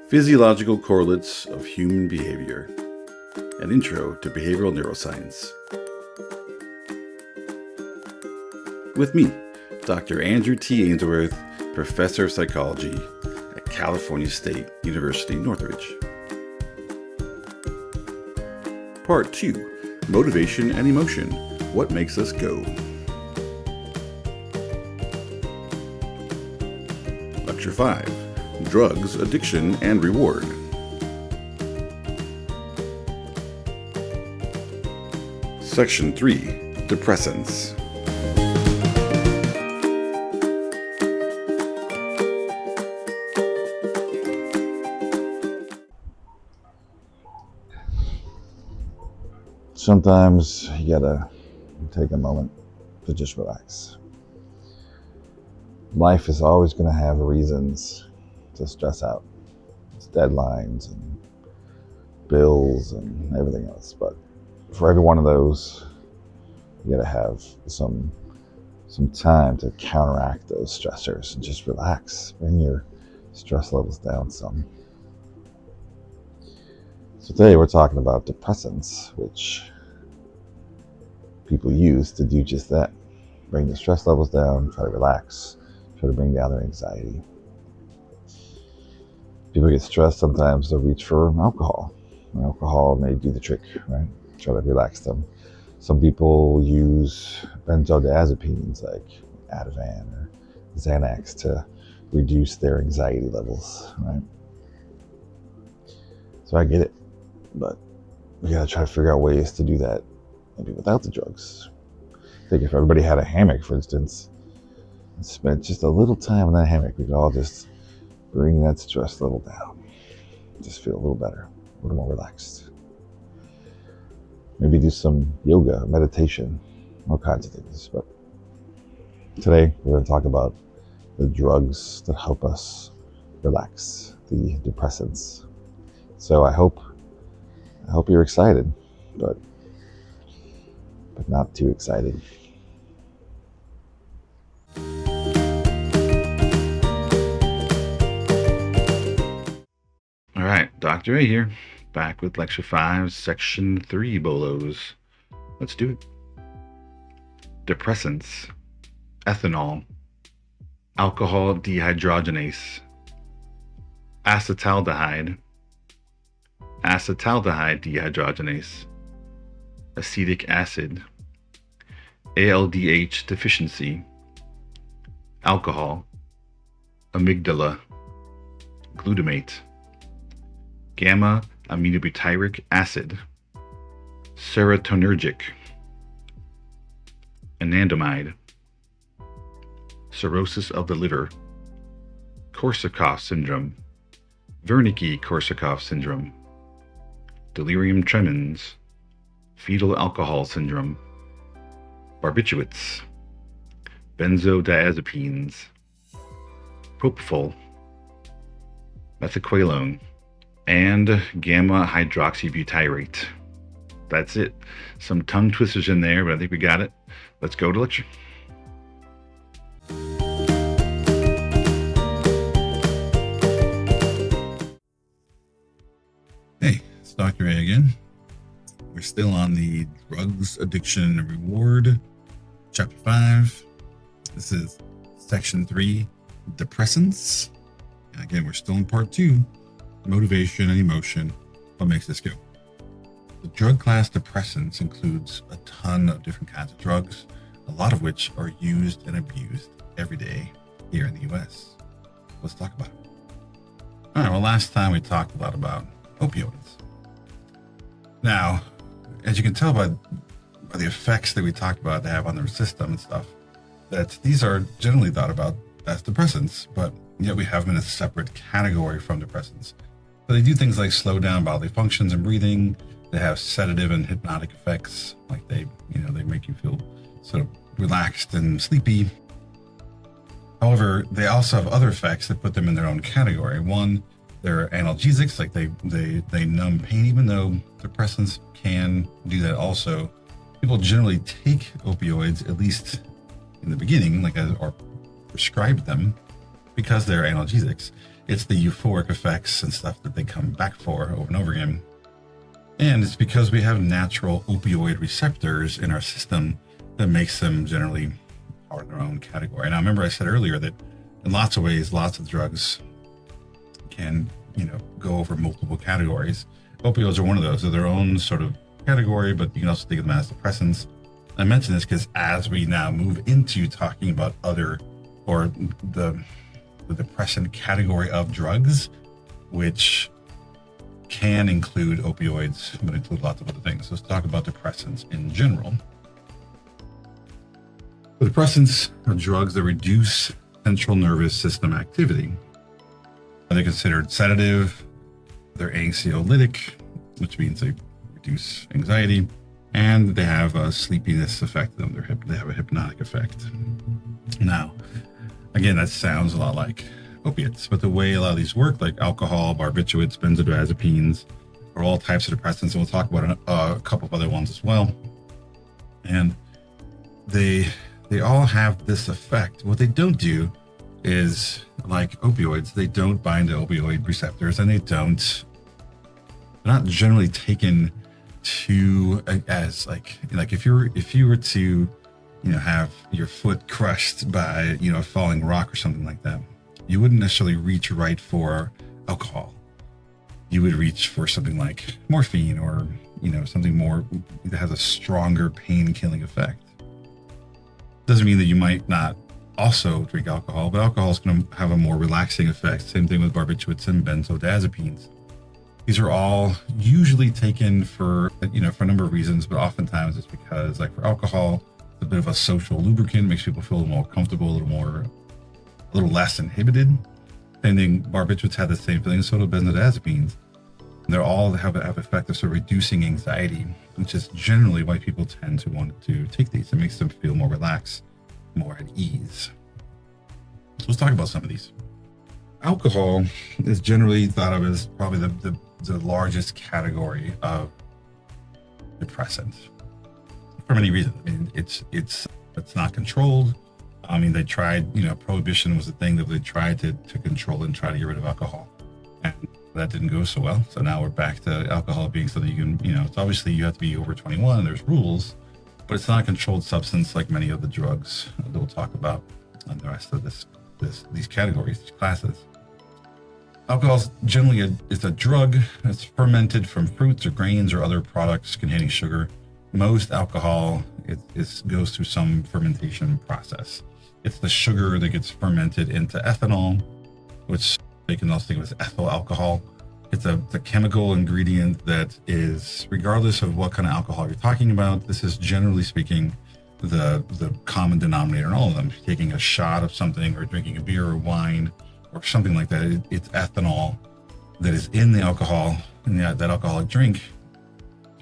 Physiological Correlates of Human Behavior, an intro to behavioral neuroscience. With me, Dr. Andrew T. Ainsworth, Professor of Psychology at California State University, Northridge. Part 2, Motivation and Emotion, What Makes Us Go? Lecture 5, Drugs, Addiction, and Reward. Section 3, Depressants. Sometimes you gotta take a moment to just relax. Life is always gonna have reasons to stress out. It's deadlines and bills and everything else. But for every one of those, you gotta have some time to counteract those stressors and just relax. Bring your stress levels down some. So today we're talking about depressants, which people use to do just that. Bring the stress levels down, try to relax, try to bring down their anxiety. People get stressed, sometimes they'll reach for alcohol. Alcohol may do the trick, right? Try to relax them. Some people use benzodiazepines like Ativan or Xanax to reduce their anxiety levels, right? So I get it, but we gotta try to figure out ways to do that maybe without the drugs. I think if everybody had a hammock, for instance, and spent just a little time in that hammock, we could all just bring that stress level down. Just feel a little better, a little more relaxed. Maybe do some yoga, meditation, all kinds of things. But today we're going to talk about the drugs that help us relax, the depressants. So I hope you're excited, but not too excited. All right, Dr. A here, back with Lecture 5, Section 3, Bolos. Let's do it. Depressants, ethanol, alcohol dehydrogenase, acetaldehyde dehydrogenase, acetic acid, ALDH deficiency, alcohol, amygdala, glutamate, gamma aminobutyric acid, serotonergic, anandamide, cirrhosis of the liver, Korsakoff syndrome, Wernicke-Korsakoff syndrome, delirium tremens, fetal alcohol syndrome, barbiturates, benzodiazepines, propofol, methaqualone, and gamma hydroxybutyrate. That's it. Some tongue twisters in there, but I think we got it. Let's go to lecture. Hey, it's Dr. A again. We're still on the drugs, addiction, and reward, chapter 5. This is section 3, depressants. And again, we're still in part 2, motivation and emotion, what makes us go. The drug class depressants includes a ton of different kinds of drugs, a lot of which are used and abused every day here in the US. Let's talk about it. All right, well, last time we talked a lot about opioids. Now, as you can tell by the effects that we talked about they have on the system and stuff, that these are generally thought about as depressants, but yet we have them in a separate category from depressants. So they do things like slow down bodily functions and breathing. They have sedative and hypnotic effects, like they make you feel sort of relaxed and sleepy. However, they also have other effects that put them in their own category. One, they're analgesics, like they numb pain, even though depressants can do that also. People generally take opioids, at least in the beginning, or prescribe them because they're analgesics. It's the euphoric effects and stuff that they come back for over and over again. And it's because we have natural opioid receptors in our system that makes them generally part of their own category. Now, remember I said earlier that in lots of ways, lots of drugs can, go over multiple categories. Opioids are one of those. They're their own sort of category, but you can also think of them as depressants. I mention this because as we now move into talking about other, or the depressant category of drugs, which can include opioids, but include lots of other things. Let's talk about depressants in general. The depressants are drugs that reduce central nervous system activity. They're considered sedative, they're anxiolytic, which means they reduce anxiety, and they have a sleepiness effect to them. They have a hypnotic effect. Now, again, that sounds a lot like opiates, but the way a lot of these work, like alcohol, barbiturates, benzodiazepines, are all types of depressants, and we'll talk about a couple of other ones as well. And they all have this effect. What they don't do is, like opioids, they don't bind to opioid receptors, and they're not generally taken to as like if you were to have your foot crushed by a falling rock or something like that, you wouldn't necessarily reach right for alcohol. You would reach for something like morphine or something more that has a stronger pain-killing effect. Doesn't mean that you might not also drink alcohol, but alcohol is going to have a more relaxing effect. Same thing with barbiturates and benzodiazepines. These are all usually taken for a number of reasons, but oftentimes it's because, like for alcohol, it's a bit of a social lubricant, makes people feel a little more comfortable, a little less inhibited. Same thing, barbiturates have the same feeling, so do benzodiazepines. They're all have an effect of sort of reducing anxiety, which is generally why people tend to want to take these. It makes them feel more relaxed, more at ease. So let's talk about some of these. Alcohol is generally thought of as probably the largest category of depressant for many reasons. I mean, it's not controlled. I mean, they tried, prohibition was the thing that they tried to control and try to get rid of alcohol, and that didn't go so well. So now we're back to alcohol being something you can, it's obviously you have to be over 21. There's rules, but it's not a controlled substance like many of the drugs that we'll talk about and the rest of these categories, these classes. Alcohol is generally it's a drug that's fermented from fruits or grains or other products containing sugar. Most alcohol goes through some fermentation process. It's the sugar that gets fermented into ethanol, which you can also think of as ethyl alcohol. It's a chemical ingredient that is, regardless of what kind of alcohol you're talking about, this is generally speaking the common denominator in all of them. If you're taking a shot of something or drinking a beer or wine or something like that, it's ethanol that is in the alcohol, in that alcoholic drink,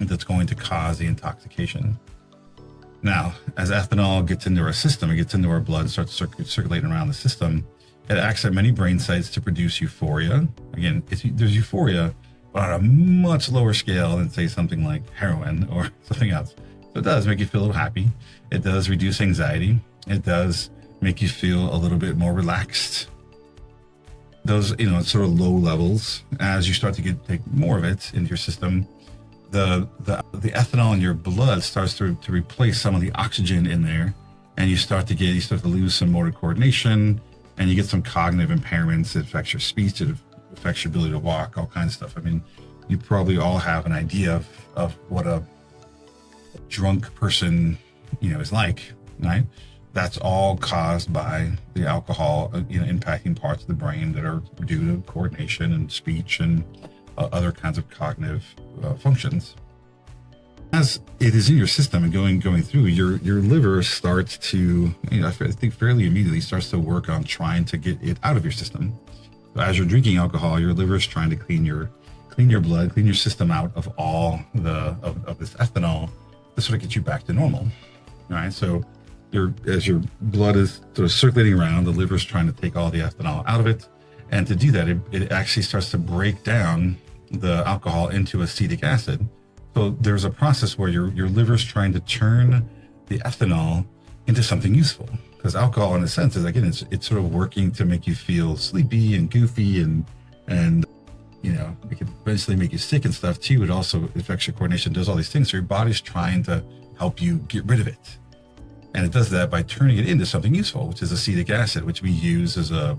that's going to cause the intoxication. Now, as ethanol gets into our system, it gets into our blood, starts circulating around the system, it acts at many brain sites to produce euphoria. Again, there's euphoria, but on a much lower scale than, say, something like heroin or something else. So it does make you feel a little happy. It does reduce anxiety. It does make you feel a little bit more relaxed. Those, sort of low levels, as you start to take more of it into your system, the ethanol in your blood starts to replace some of the oxygen in there, and you start to lose some motor coordination, and you get some cognitive impairments. It affects your speech, it affects your ability to walk, all kinds of stuff. I mean, you probably all have an idea of what a drunk person, is like, right? That's all caused by the alcohol, impacting parts of the brain that are due to coordination and speech and other kinds of cognitive functions. As it is in your system and going through, your liver starts to, I think fairly immediately starts to work on trying to get it out of your system. So as you're drinking alcohol, your liver is trying to clean your blood, clean your system out of all of this ethanol to sort of get you back to normal. All right, so as your blood is sort of circulating around, the liver is trying to take all the ethanol out of it, and to do that, it actually starts to break down the alcohol into acetic acid. So there's a process where your liver's trying to turn the ethanol into something useful, because alcohol, in a sense, is again, it's sort of working to make you feel sleepy and goofy, and it can eventually make you sick and stuff too. It also affects your coordination, does all these things. So your body's trying to help you get rid of it, and it does that by turning it into something useful, which is acetic acid, which we use as a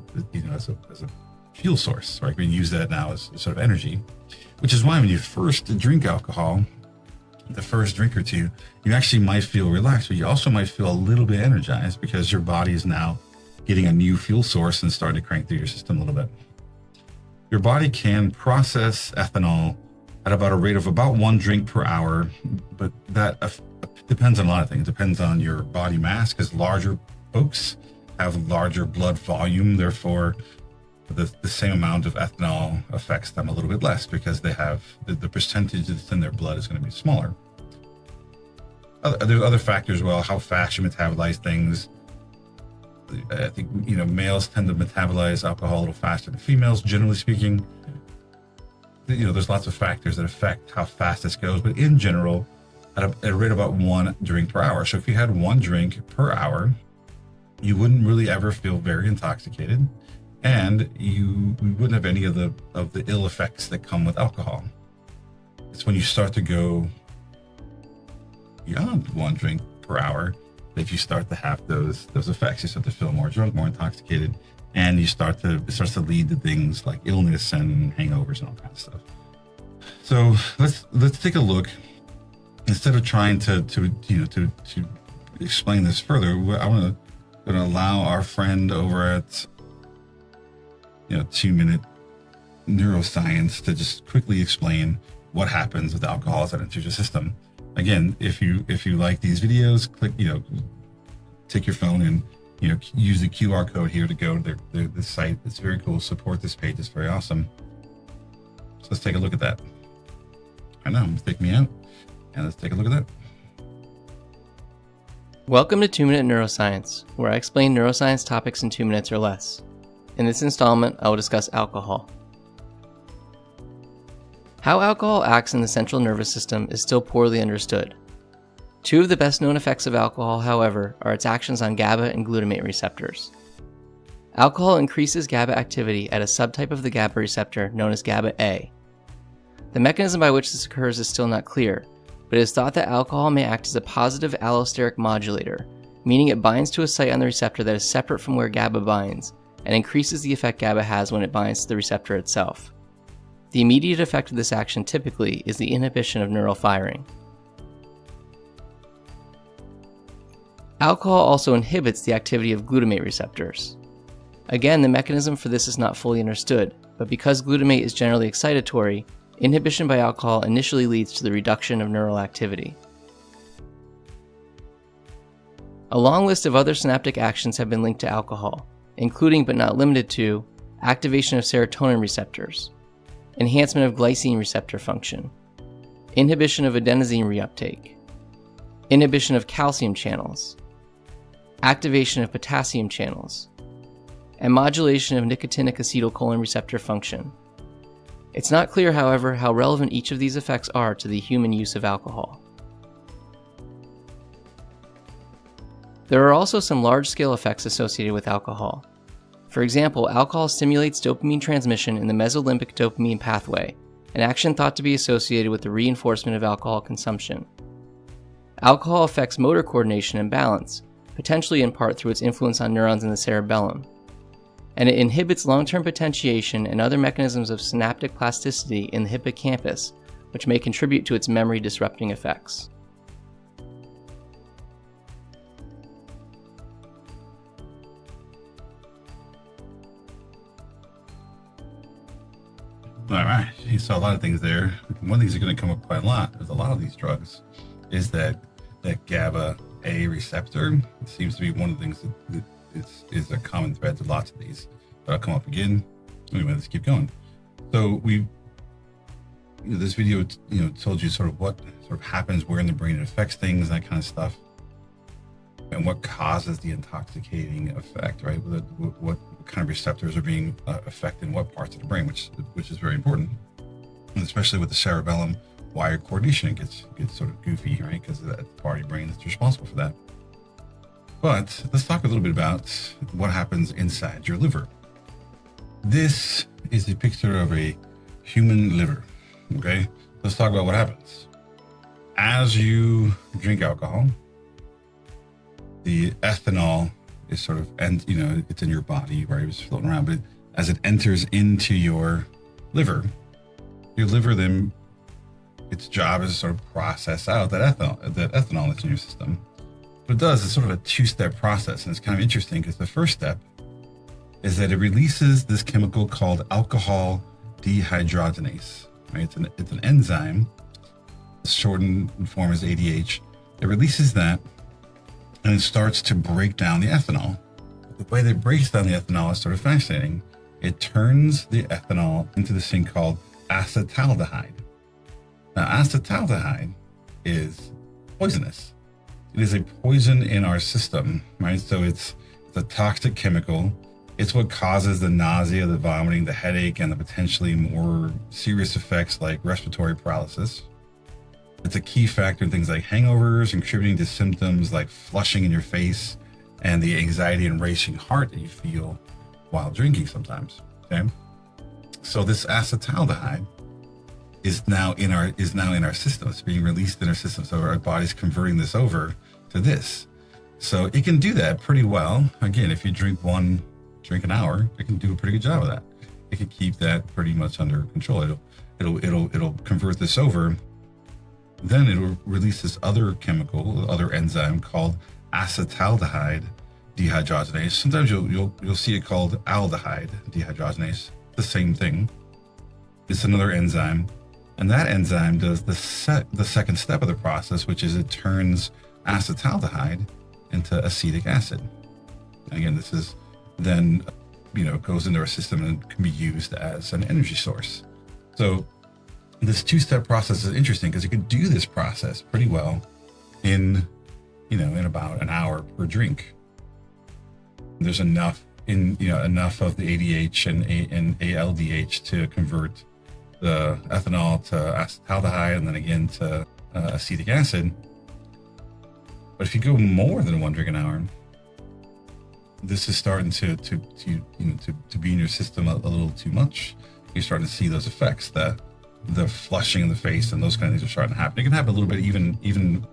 fuel source, right? We use that now as sort of energy, which is why when you first drink alcohol, the first drink or two, you actually might feel relaxed, but you also might feel a little bit energized because your body is now getting a new fuel source and starting to crank through your system a little bit. Your body can process ethanol at about a rate of about 1 drink per hour, but that depends on a lot of things. It depends on your body mass, because larger folks have larger blood volume, therefore the same amount of ethanol affects them a little bit less because they have the percentage that's in their blood is going to be smaller. There's other factors as well, how fast you metabolize things. I think, males tend to metabolize alcohol a little faster than females, generally speaking. There's lots of factors that affect how fast this goes, but in general, at a rate of about 1 drink per hour. So if you had 1 drink per hour, you wouldn't really ever feel very intoxicated, and you wouldn't have any of the ill effects that come with alcohol. It's when you start to go beyond 1 drink per hour that you start to have those effects. You start to feel more drunk, more intoxicated, and it starts to lead to things like illness and hangovers and all kinds of stuff. So let's take a look. Instead of trying to explain this further, I'm gonna allow our friend over at 2-minute Neuroscience to just quickly explain what happens with alcohol as it enters your system. Again, if you like these videos, click, take your phone and use the QR code here to go to the site. It's very cool. Support this page. It's very awesome. So let's take a look at that. I know, take me out, and let's take a look at that. Welcome to 2-Minute Neuroscience, where I explain neuroscience topics in 2 minutes or less. In this installment, I will discuss alcohol. How alcohol acts in the central nervous system is still poorly understood. 2 of the best known effects of alcohol, however, are its actions on GABA and glutamate receptors. Alcohol increases GABA activity at a subtype of the GABA receptor known as GABA-A. The mechanism by which this occurs is still not clear, but it is thought that alcohol may act as a positive allosteric modulator, meaning it binds to a site on the receptor that is separate from where GABA binds, and increases the effect GABA has when it binds to the receptor itself. The immediate effect of this action typically is the inhibition of neural firing. Alcohol also inhibits the activity of glutamate receptors. Again, the mechanism for this is not fully understood, but because glutamate is generally excitatory, inhibition by alcohol initially leads to the reduction of neural activity. A long list of other synaptic actions have been linked to alcohol, including but not limited to activation of serotonin receptors, enhancement of glycine receptor function, inhibition of adenosine reuptake, inhibition of calcium channels, activation of potassium channels, and modulation of nicotinic acetylcholine receptor function. It's not clear, however, how relevant each of these effects are to the human use of alcohol. There are also some large-scale effects associated with alcohol. For example, alcohol stimulates dopamine transmission in the mesolimbic dopamine pathway, an action thought to be associated with the reinforcement of alcohol consumption. Alcohol affects motor coordination and balance, potentially in part through its influence on neurons in the cerebellum. And it inhibits long-term potentiation and other mechanisms of synaptic plasticity in the hippocampus, which may contribute to its memory-disrupting effects. All right, you saw a lot of things there. One of the things that's going to come up quite a lot with a lot of these drugs is that GABA-A receptor. It seems to be one of the things that is a common thread to lots of these. But I'll come up again. Anyway, let's keep going. So this video, told you sort of what sort of happens where in the brain it affects things, that kind of stuff, and what causes the intoxicating effect, right? What kind of receptors are being affected in what parts of the brain, which is very important, and especially with the cerebellum, why your coordination gets sort of goofy, right? Because that's part of your brain that's responsible for that. But let's talk a little bit about what happens inside your liver. This is a picture of a human liver. Okay, let's talk about what happens. As you drink alcohol, the ethanol is sort of, and it's in your body, right? It's floating around, but as it enters into your liver then, its job is to sort of process out that ethanol that's in your system. What it does is sort of a two-step process, and it's kind of interesting because the first step is that it releases this chemical called alcohol dehydrogenase. Right? It's an enzyme. The shortened form is ADH. It releases that, and it starts to break down the ethanol. The way that it breaks down the ethanol is sort of fascinating. It turns the ethanol into this thing called acetaldehyde. Now, acetaldehyde is poisonous. It is a poison in our system, right? So it's a toxic chemical. It's what causes the nausea, the vomiting, the headache, and the potentially more serious effects like respiratory paralysis. It's a key factor in things like hangovers, contributing to symptoms like flushing in your face and the anxiety and racing heart that you feel while drinking sometimes. Okay, so this acetaldehyde is now in our system. It's being released in our system. So our body's converting this over to this. So it can do that pretty well. Again, if you drink an hour, it can do a pretty good job of that. It can keep that pretty much under control. It'll convert this over. Then it'll release this other enzyme called acetaldehyde dehydrogenase. Sometimes you'll see it called aldehyde dehydrogenase. The same thing. It's another enzyme, and that enzyme does the second step of the process, which is it turns acetaldehyde into acetic acid. Again, this is then goes into our system and can be used as an energy source. So this two-step process is interesting because you can do this process pretty well in about an hour per drink. There's enough of the ADH and ALDH to convert the ethanol to acetaldehyde and then again to acetic acid. But if you go more than one drink an hour, this is starting to be in your system a little too much. You're starting to see those effects, the flushing in the face and those kind of things are starting to happen. It can happen a little bit even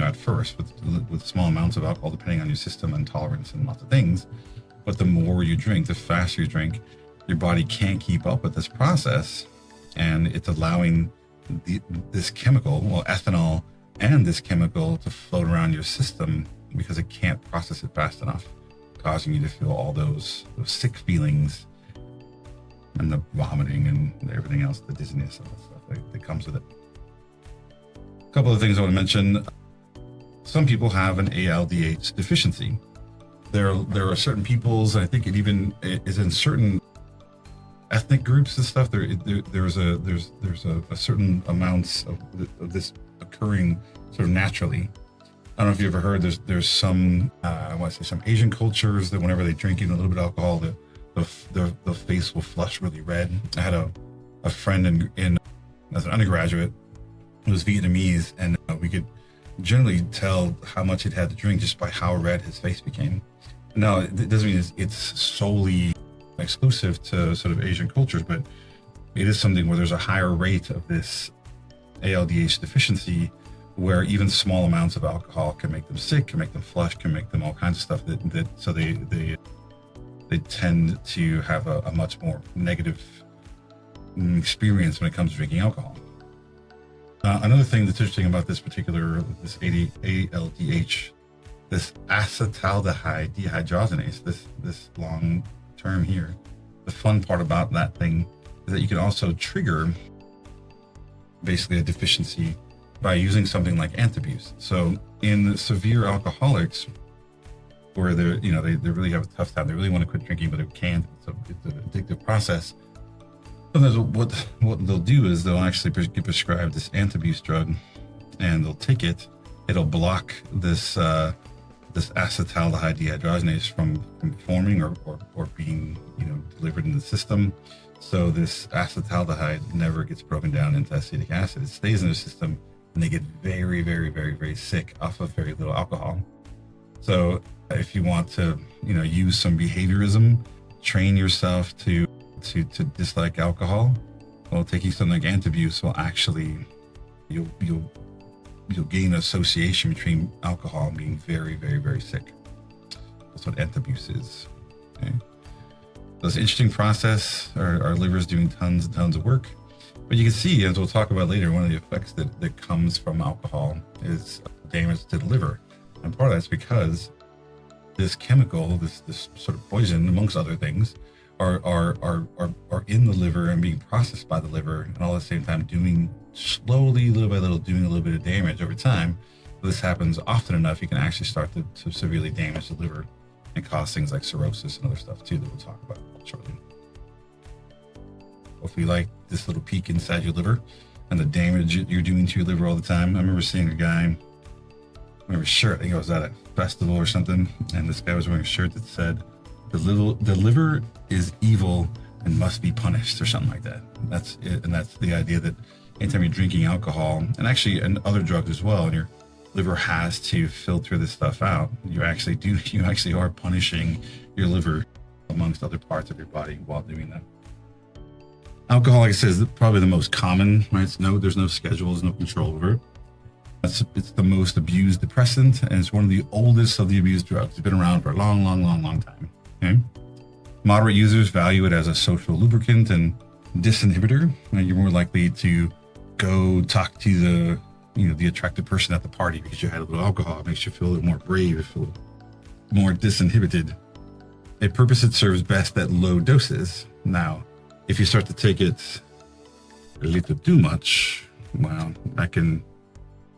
at first with small amounts of alcohol, depending on your system and tolerance and lots of things. But the more you drink, the faster you drink, your body can't keep up with this process, and it's allowing this chemical, ethanol, and this chemical to float around your system because it can't process it fast enough, causing you to feel all those sick feelings and the vomiting and everything else, the dizziness and stuff that comes with it. A couple of things I want to mention. Some people have an ALDH deficiency. There are certain peoples, I think it even is in certain ethnic groups and stuff. There's a certain amounts of this occurring sort of naturally. I don't know if you ever heard. There's some I want to say some Asian cultures that whenever they drink even a little bit of alcohol, the face will flush really red. I had a friend in as an undergraduate who was Vietnamese, and we could generally tell how much he'd had to drink just by how red his face became. Now, it doesn't mean it's solely exclusive to sort of Asian cultures, but it is something where there's a higher rate of this ALDH deficiency, where even small amounts of alcohol can make them sick, can make them flush, can make them all kinds of stuff so they tend to have a much more negative experience when it comes to drinking alcohol. Another thing that's interesting about this ALDH, this acetaldehyde dehydrogenase, this long term here, the fun part about that thing is that you can also trigger basically a deficiency by using something like antabuse. So in severe alcoholics, where they really have a tough time, they really want to quit drinking, but they can't. It's an addictive process. Sometimes what they'll do is they'll actually get prescribed this antabuse drug, and they'll take it. It'll block this acetaldehyde dehydrogenase from forming or being delivered in the system. So this acetaldehyde never gets broken down into acetic acid. It stays in the system, and they get very, very, very, very sick off of very little alcohol. So if you want to, use some behaviorism, train yourself to dislike alcohol, well, taking something like antabuse will actually, you'll gain an association between alcohol and being very, very, very sick. That's what antabuse is. Okay. So it's an interesting process. Our liver's doing tons and tons of work. But you can see, as we'll talk about later, one of the effects that comes from alcohol is damage to the liver. And part of that's because this chemical, this sort of poison, amongst other things, are in the liver and being processed by the liver, and all at the same time doing slowly, little by little, doing a little bit of damage over time. If this happens often enough, you can actually start to severely damage the liver and cause things like cirrhosis and other stuff too that we'll talk about shortly. Hopefully you like this little peek inside your liver and the damage you're doing to your liver all the time. I remember seeing a guy, I think I was at a festival or something, and this guy was wearing a shirt that said, the liver is evil and must be punished, or something like that. That's it. And that's the idea that anytime you're drinking alcohol, and actually and other drugs as well, and your liver has to filter this stuff out, you actually are punishing your liver amongst other parts of your body while doing that. Alcohol, like I said, is probably the most common, right? There's no schedules, no control over it. It's the most abused depressant, and it's one of the oldest of the abused drugs. It's been around for a long, long, long, long time. Okay? Moderate users value it as a social lubricant and disinhibitor, and you're more likely to go talk to the attractive person at the party because you had a little alcohol. It makes you feel a little more brave, a little more disinhibited. A purpose it serves best at low doses. Now, if you start to take it a little too much, well, that can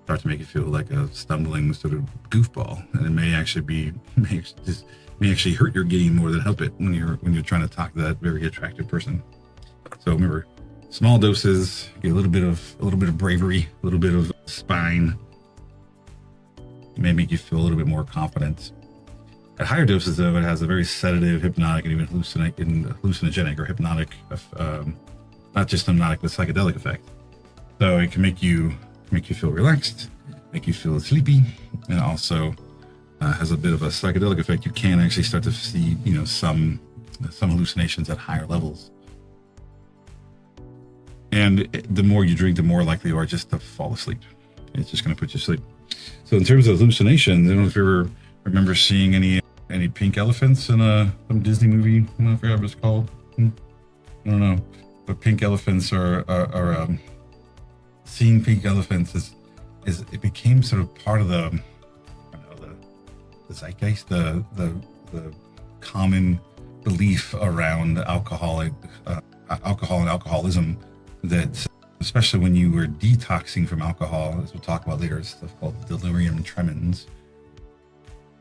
start to make you feel like a stumbling sort of goofball, and it may actually hurt your game more than help it when you're trying to talk to that very attractive person. So remember, small doses, get a little bit of bravery, a little bit of spine. It may make you feel a little bit more confident. At higher doses, though, it has a very sedative, hypnotic, and even hallucinogenic or hypnotic, not just hypnotic, but psychedelic effect. So it can make you feel relaxed, make you feel sleepy, and also has a bit of a psychedelic effect. You can actually start to see, some hallucinations at higher levels. And the more you drink, the more likely you are just to fall asleep. It's just going to put you to sleep. So in terms of hallucinations, I don't know if you ever remember seeing any pink elephants in some Disney movie. I don't know if you ever was called. I don't know, but pink elephants are seeing pink elephants is it became sort of part of the zeitgeist, the common belief around alcohol and alcoholism, that especially when you were detoxing from alcohol, as we'll talk about later, it's stuff called delirium tremens,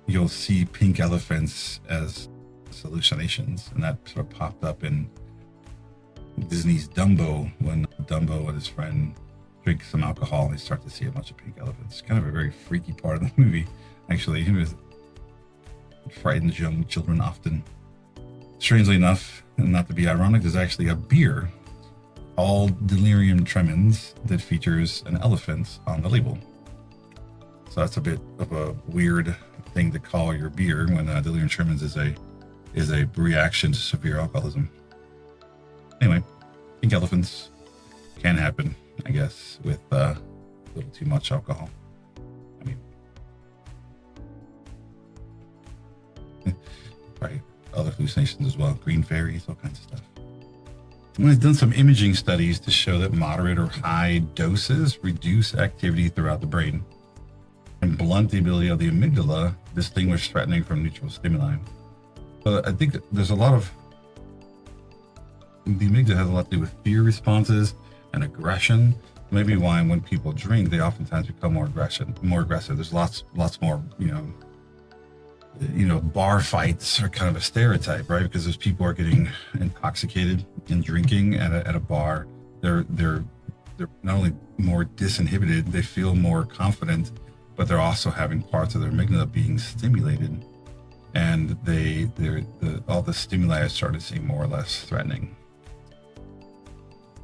you'll see pink elephants as hallucinations. And that sort of popped up in Disney's Dumbo, when Dumbo and his friend drink some alcohol, they start to see a bunch of pink elephants. It's kind of a very freaky part of the movie, actually. It frightens young children often. Strangely enough, and not to be ironic, there's actually a beer called Delirium Tremens that features an elephant on the label. So that's a bit of a weird thing to call your beer when Delirium Tremens is a reaction to severe alcoholism. Anyway, pink elephants can happen, I guess, with a little too much alcohol. I mean, probably other hallucinations as well, green fairies, all kinds of stuff. We've done some imaging studies to show that moderate or high doses reduce activity throughout the brain and blunt the ability of the amygdala to distinguish threatening from neutral stimuli. So I think there's a lot of, the amygdala has a lot to do with fear responses and aggression. Maybe why when people drink, they oftentimes become more aggressive. There's lots more, bar fights are kind of a stereotype, right? Because those people are getting intoxicated and drinking at a bar. They're not only more disinhibited, they feel more confident, but they're also having parts of their amygdala being stimulated, and all the stimuli are starting to seem more or less threatening.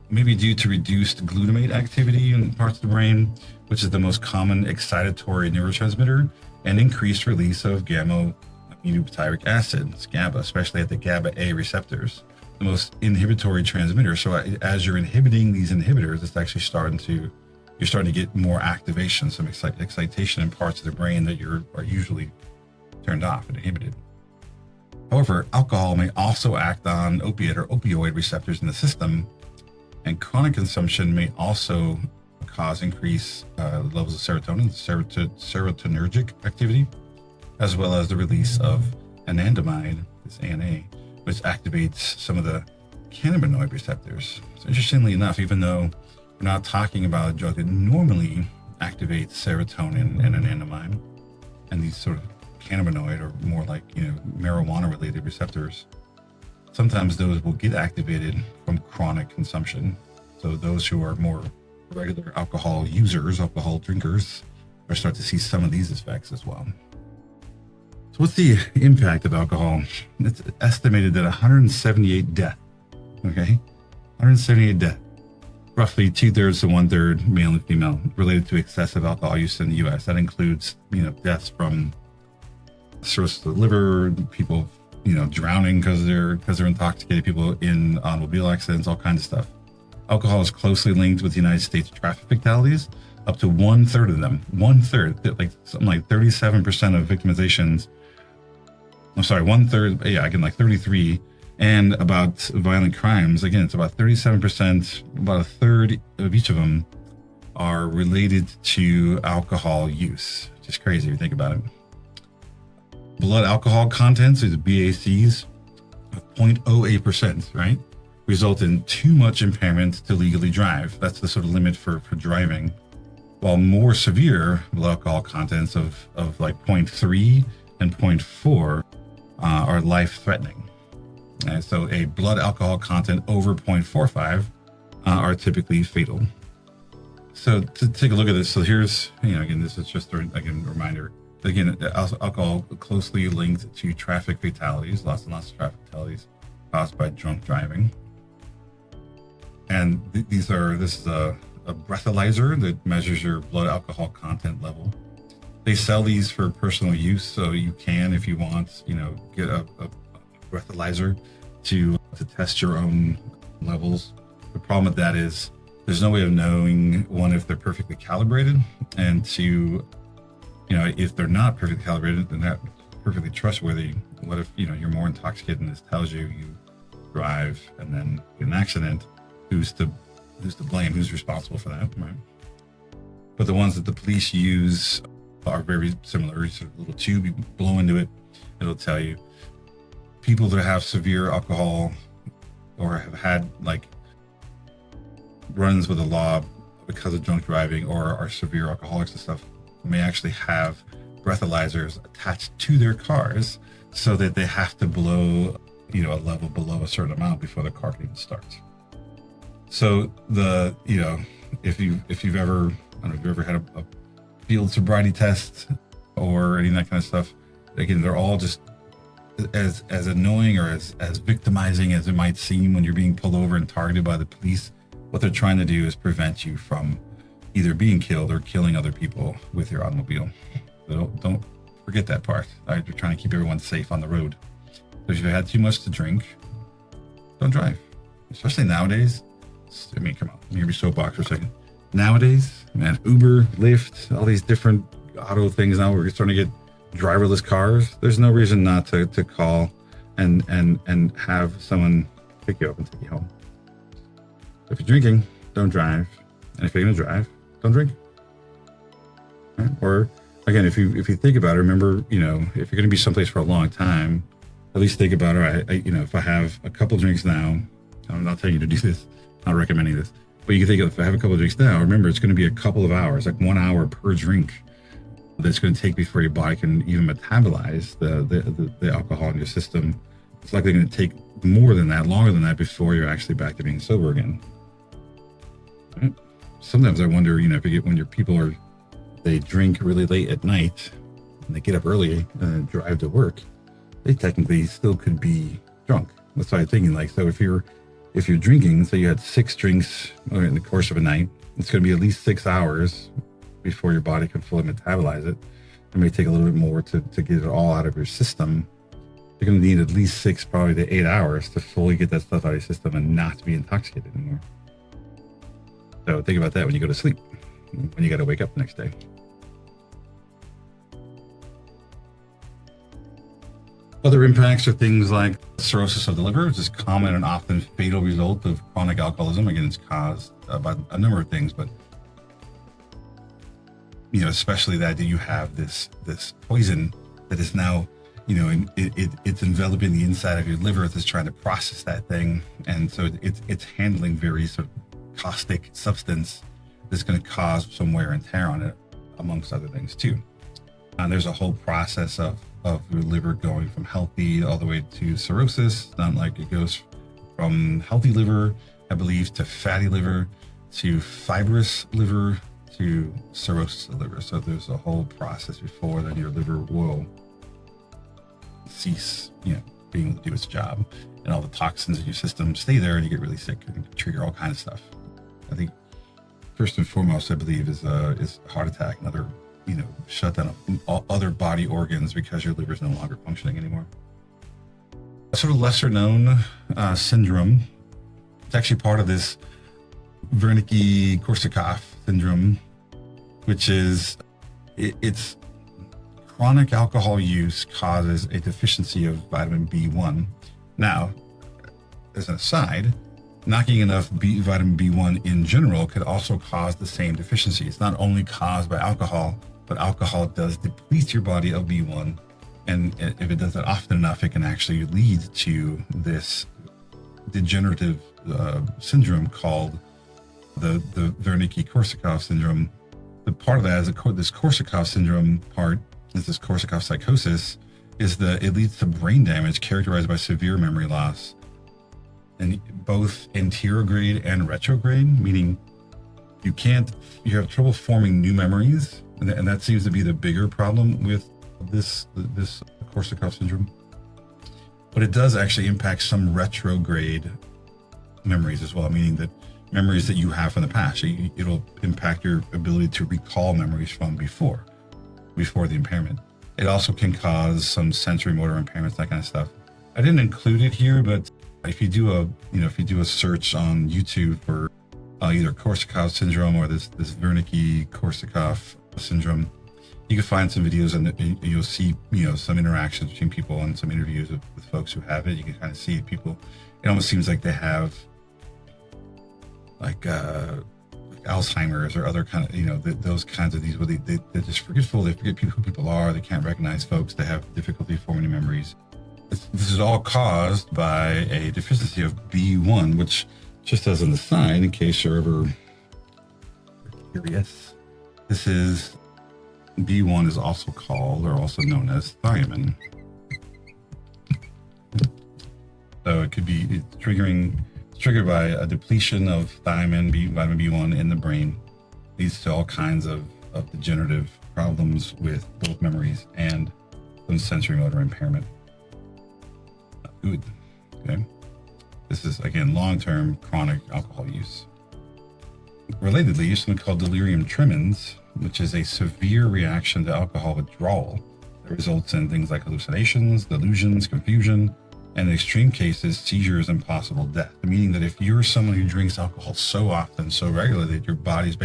Maybe due to reduced glutamate activity in parts of the brain, which is the most common excitatory neurotransmitter. and increased release of gamma-aminobutyric acid, GABA, especially at the GABA-A receptors, the most inhibitory transmitter. So as you're inhibiting these inhibitors, it's actually you're starting to get more activation, some excitation in parts of the brain that are usually turned off and inhibited. However, alcohol may also act on opioid receptors in the system, and chronic consumption may also cause increased levels of serotonin, serotonergic activity, as well as the release of anandamide, this ANA, which activates some of the cannabinoid receptors. So interestingly enough, even though we're not talking about a drug that normally activates serotonin and anandamide and these sort of cannabinoid or more like, marijuana related receptors, sometimes those will get activated from chronic consumption. So those who are more regular alcohol users, alcohol drinkers, are start to see some of these effects as well. So what's the impact of alcohol? It's estimated that 178 deaths, 178 deaths, roughly 2/3 to 1/3 male and female, related to excessive alcohol use in the U.S. That includes, deaths from cirrhosis of the liver, people, drowning because they're intoxicated, people in automobile accidents, all kinds of stuff. Alcohol is closely linked with the United States traffic fatalities, up to 1/3 of them. 1/3, like something like 37% of victimizations. I'm sorry, 1/3. Yeah, again, like 33. And about violent crimes, again, it's about 37%. About 1/3 of each of them are related to alcohol use. Just crazy if you think about it. Blood alcohol contents, these BACs, of 0.08%, right? Result in too much impairment to legally drive. That's the sort of limit for driving. While more severe blood alcohol contents of like 0.3 and 0.4 are life-threatening. So a blood alcohol content over 0.45 are typically fatal. So to take a look at this, so here's, again, this is just a reminder. Again, alcohol closely linked to traffic fatalities, lots and lots of traffic fatalities caused by drunk driving. And this is a breathalyzer that measures your blood alcohol content level. They sell these for personal use, so you can, if you want, get a breathalyzer to test your own levels. The problem with that is there's no way of knowing, one, if they're perfectly calibrated, and two, if they're not perfectly calibrated, they're not perfectly trustworthy. What if, you're more intoxicated and this tells you drive and then get an accident? Who's to blame? Who's responsible for that, right? But the ones that the police use are very similar. It's a little tube, you blow into it, it'll tell you. People that have severe alcohol or have had like runs with the law because of drunk driving or are severe alcoholics and stuff may actually have breathalyzers attached to their cars so that they have to blow, a level below a certain amount before the car can even start. So if you've ever, I don't know if you've ever had a field sobriety test or any of that kind of stuff, again, they're all just as annoying or as victimizing as it might seem when you're being pulled over and targeted by the police. What they're trying to do is prevent you from either being killed or killing other people with your automobile. So don't forget that part. Right? They're trying to keep everyone safe on the road. So if you've had too much to drink, don't drive. Especially nowadays. I mean, come on, let me hear me soapbox for a second. Nowadays, man, Uber, Lyft, all these different auto things now, we're starting to get driverless cars. There's no reason not to call and have someone pick you up and take you home. If you're drinking, don't drive. And if you're going to drive, don't drink. Right? Or again, if you think about it, remember, if you're going to be someplace for a long time, at least think about, all right, if I have a couple drinks now, I'm not telling you to do this, not recommending this, but you can think if I have a couple of drinks now, remember, it's going to be a couple of hours, like 1 hour per drink that's going to take before your body can even metabolize the alcohol in your system. It's likely going to take more than that, longer than that, before you're actually back to being sober again. Right? Sometimes I wonder, when your people they drink really late at night and they get up early and drive to work, they technically still could be drunk. That's why I'm thinking, so if you're drinking, so you had 6 drinks in the course of a night, it's going to be at least 6 hours before your body can fully metabolize it. It may take a little bit more to get it all out of your system. You're going to need at least 6, probably to 8 hours to fully get that stuff out of your system and not to be intoxicated anymore. So think about that when you go to sleep, when you got to wake up the next day. Other impacts are things like cirrhosis of the liver, which is a common and often fatal result of chronic alcoholism. Again, it's caused by a number of things, but especially that you have this poison that is now, it's enveloping the inside of your liver. It's trying to process that thing, and so it's handling very sort of caustic substance that's going to cause some wear and tear on it, amongst other things too. And there's a whole process of your liver going from healthy all the way to cirrhosis. It's not like it goes from healthy liver, I believe, to fatty liver, to fibrous liver, to cirrhosis of the liver. So there's a whole process before then your liver will cease, being able to do its job, and all the toxins in your system stay there, and you get really sick and trigger all kinds of stuff. I think first and foremost, I believe, is heart attack and other, shut down all other body organs because your liver is no longer functioning anymore. A sort of lesser known syndrome. It's actually part of this Wernicke-Korsakoff syndrome, which is it's chronic alcohol use causes a deficiency of vitamin B1. Now, as an aside, not getting enough vitamin B1 in general could also cause the same deficiency. It's not only caused by alcohol, but alcohol does deplete your body of B1. And if it does that often enough, it can actually lead to this degenerative syndrome called the Wernicke-Korsakoff syndrome. The part of that is this Korsakoff syndrome part is this Korsakoff psychosis, is that it leads to brain damage characterized by severe memory loss, and both anterograde and retrograde, meaning you have trouble forming new memories, and that seems to be the bigger problem with this Korsakoff syndrome. But it does actually impact some retrograde memories as well, meaning that memories that you have from the past, it'll impact your ability to recall memories from before the impairment. It also can cause some sensory motor impairments, that kind of stuff. I didn't include it here, but if you do a search on YouTube for either Korsakoff syndrome or this Wernicke-Korsakoff syndrome, you can find some videos and you'll see some interactions between people and some interviews with folks who have it. You can kind of see people. It almost seems like they have like Alzheimer's or other kind of those kinds of these where they're just forgetful. They forget who people are. They can't recognize folks. They have difficulty forming memories. This is all caused by a deficiency of B1, which, just as an aside, in case you're ever curious, B1 is also called, or also known as, thiamine. So it could be it's triggered by a depletion of vitamin B1 in the brain, leads to all kinds of degenerative problems with both memories and some sensory motor impairment. Good. Okay. This is, again, long-term chronic alcohol use. Relatedly, there's something called delirium tremens, which is a severe reaction to alcohol withdrawal that results in things like hallucinations, delusions, confusion, and in extreme cases, seizures and possible death. Meaning that if you're someone who drinks alcohol so often, so regularly, that your brain is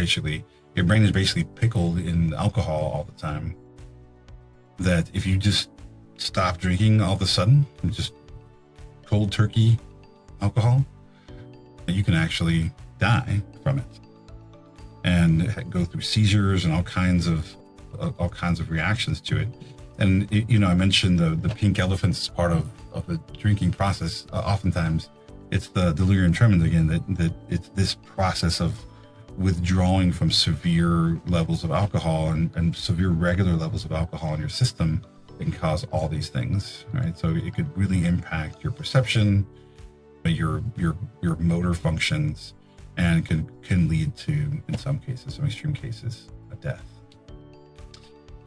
basically pickled in alcohol all the time, that if you just stop drinking all of a sudden, and just cold turkey alcohol, you can actually die from it and go through seizures and all kinds of reactions to it. And I mentioned the pink elephants as part of the drinking process. Oftentimes it's the delirium tremens again, that it's this process of withdrawing from severe levels of alcohol and severe regular levels of alcohol in your system can cause all these things, right? So it could really impact your perception, your motor functions, and can lead to, in some cases, some extreme cases, a death.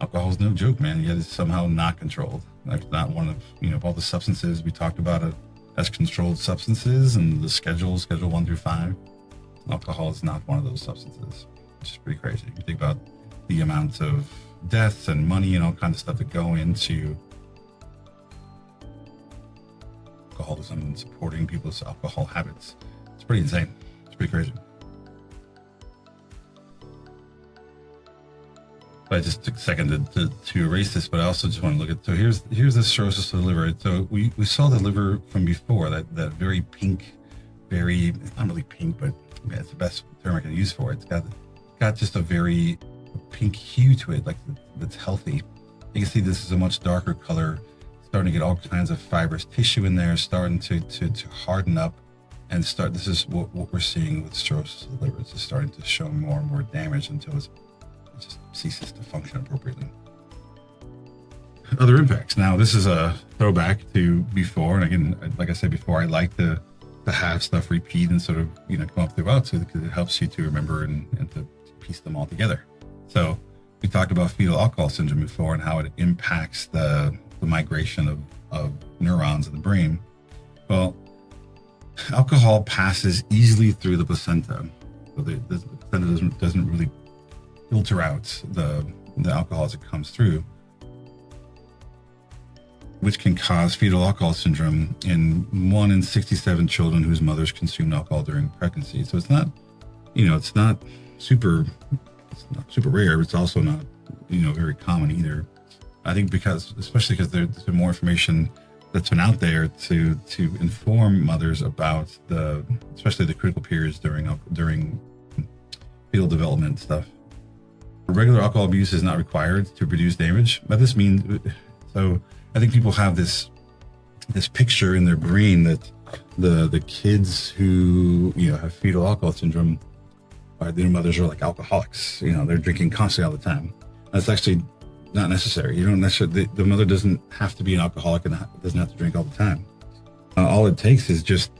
Alcohol is no joke, man. Yet it's somehow not controlled. Like, not one of all the substances we talked about as controlled substances and the schedule 1 through 5. Alcohol is not one of those substances, which is pretty crazy. You think about the amount of deaths and money and all kinds of stuff that go into alcoholism and supporting people's alcohol habits. It's pretty insane. It's pretty crazy. But I just took a second to erase this, but I also just want to look at, so here's the cirrhosis of the liver. So we saw the liver from before, that very pink, it's not really pink, but it's the best term I can use for it. It's got just a very pink hue to it, like that's healthy. You can see this is a much darker color, starting to get all kinds of fibrous tissue in there, starting to harden up and start. This is what we're seeing with cirrhosis of the liver. It's just starting to show more and more damage until it just ceases to function appropriately. Other impacts. Now, this is a throwback to before, and again, like I said before, I like to have stuff repeat and sort of come up throughout, so because it helps you to remember and to piece them all together. So we talked about fetal alcohol syndrome before and how it impacts the migration of neurons in the brain. Well, alcohol passes easily through the placenta. So the placenta doesn't really filter out the alcohol as it comes through, which can cause fetal alcohol syndrome in 1 in 67 children whose mothers consumed alcohol during pregnancy. So it's not super rare, but it's also not, very common either. I think especially because there's been more information that's been out there to inform mothers about especially the critical periods during fetal development stuff. Regular alcohol abuse is not required to reduce damage, but this means, so I think people have this picture in their brain that the kids who have fetal alcohol syndrome, their mothers are like alcoholics. They're drinking constantly all the time. That's actually not necessary. You don't necessarily. The mother doesn't have to be an alcoholic and doesn't have to drink all the time. All it takes is just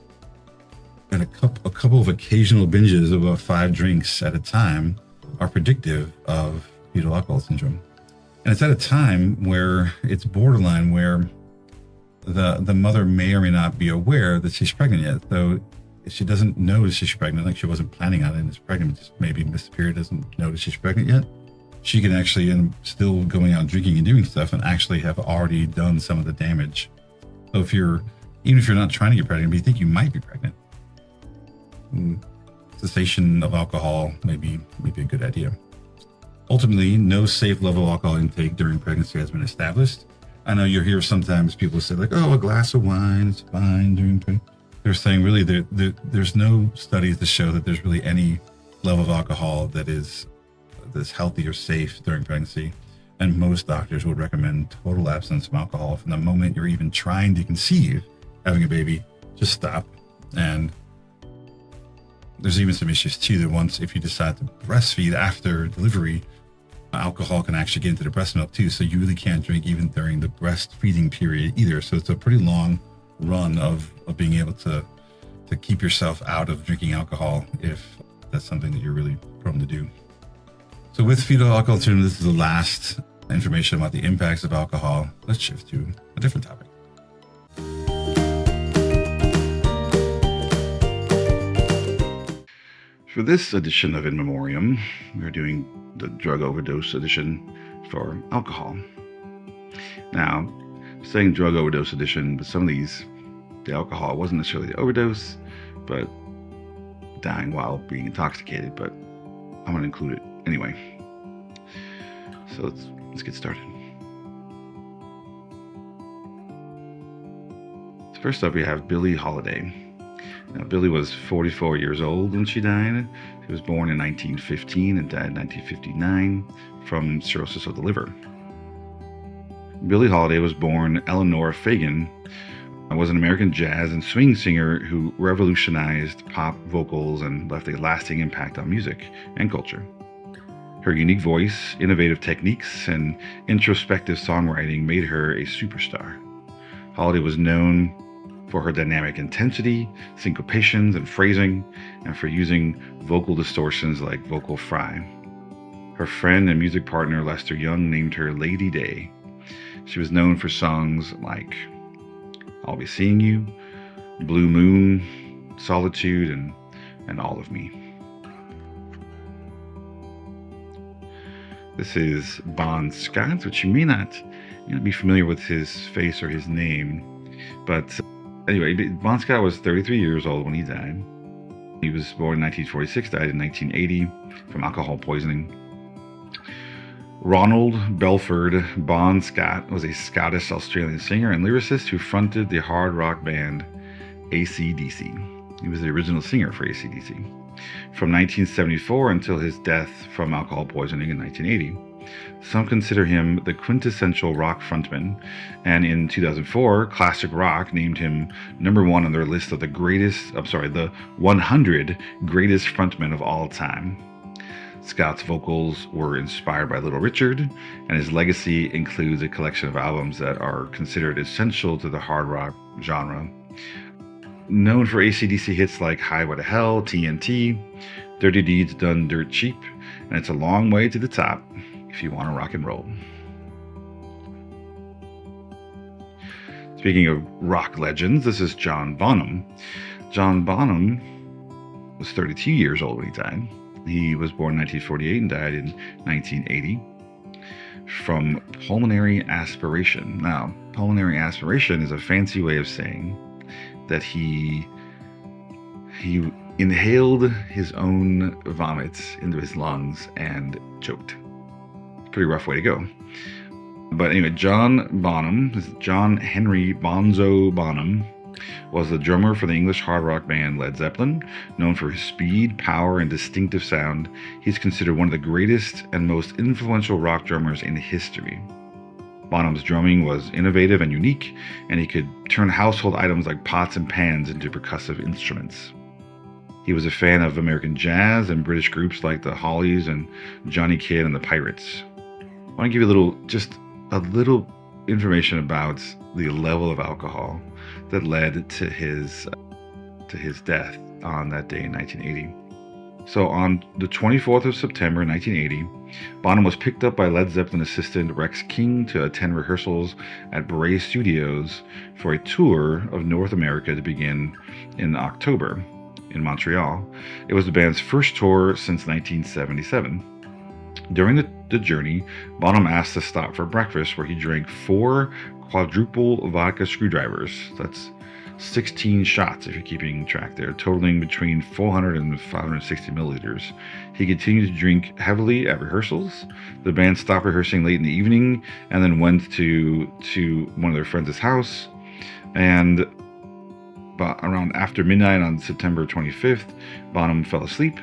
a couple of occasional binges of about 5 drinks at a time are predictive of fetal alcohol syndrome. And it's at a time where it's borderline, where the mother may or may not be aware that she's pregnant yet. So if she doesn't know that she's pregnant, like she wasn't planning on it and is pregnant, just maybe missed the period, doesn't know that she's pregnant yet, she can actually end up still going out drinking and doing stuff and actually have already done some of the damage. So even if you're not trying to get pregnant, but you think you might be pregnant, cessation of alcohol may be a good idea. Ultimately, no safe level of alcohol intake during pregnancy has been established. I know you'll hear sometimes people say like, "Oh, a glass of wine is fine during pregnancy." They're saying really there's no studies to show that there's really any level of alcohol that's healthy or safe during pregnancy. And most doctors would recommend total abstinence from alcohol from the moment you're even trying to conceive having a baby. Just stop. And there's even some issues too, that if you decide to breastfeed after delivery, alcohol can actually get into the breast milk too. So you really can't drink even during the breastfeeding period either. So it's a pretty long run of being able to keep yourself out of drinking alcohol if that's something that you're really prone to do. So with fetal alcohol syndrome, this is the last information about the impacts of alcohol. Let's shift to a different topic. For this edition of In Memoriam, we're doing the drug overdose edition for alcohol. Now, I'm saying drug overdose edition, but some of these, the alcohol wasn't necessarily the overdose, but dying while being intoxicated, but I'm going to include it anyway. So let's get started. So first up, we have Billie Holiday. Now, Billie was 44 years old when she died. She was born in 1915 and died in 1959 from cirrhosis of the liver. Billie Holiday was born Eleanor Fagan, was an American jazz and swing singer who revolutionized pop vocals and left a lasting impact on music and culture. Her unique voice, innovative techniques, and introspective songwriting made her a superstar. Holiday was known for her dynamic intensity, syncopations, and phrasing, and for using vocal distortions like vocal fry. Her friend and music partner Lester Young named her Lady Day. She was known for songs like I'll Be Seeing You, Blue Moon, Solitude, and All of Me. This is Bon Scott, which you may not be familiar with his face or his name. But anyway, Bon Scott was 33 years old when he died. He was born in 1946, died in 1980 from alcohol poisoning. Ronald Belford Bon Scott was a Scottish-Australian singer and lyricist who fronted the hard rock band AC/DC. He was the original singer for AC/DC. From 1974 until his death from alcohol poisoning in 1980. Some consider him the quintessential rock frontman, and in 2004, Classic Rock named him #1 on their list of the 100 greatest frontmen of all time. Scott's vocals were inspired by Little Richard, and his legacy includes a collection of albums that are considered essential to the hard rock genre. Known for AC/DC hits like Highway to Hell, TNT, Dirty Deeds Done Dirt Cheap, and It's a Long Way to the Top if you want to rock and roll. Speaking of rock legends, this is John Bonham. John Bonham was 32 years old when he died. He was born in 1948 and died in 1980 from pulmonary aspiration. Now, pulmonary aspiration is a fancy way of saying that he inhaled his own vomit into his lungs and choked. Pretty rough way to go. But anyway, John Bonham, John Henry Bonzo Bonham, was the drummer for the English hard rock band Led Zeppelin. Known for his speed, power, and distinctive sound, he's considered one of the greatest and most influential rock drummers in history. Bonham's drumming was innovative and unique, and he could turn household items like pots and pans into percussive instruments. He was a fan of American jazz and British groups like the Hollies and Johnny Kidd and the Pirates. I want to give you just a little information about the level of alcohol that led to his death on that day in 1980. So on the 24th of September 1980, Bonham was picked up by Led Zeppelin assistant Rex King to attend rehearsals at Bray Studios for a tour of North America to begin in October in Montreal. It was the band's first tour since 1977. During the journey, Bonham asked to stop for breakfast, where he drank 4 quadruple vodka screwdrivers. That's 16 shots, if you're keeping track there, totaling between 400 and 560 milliliters. He continued to drink heavily at rehearsals. The band stopped rehearsing late in the evening and then went to one of their friends' house. And around after midnight on September 25th, Bonham fell asleep.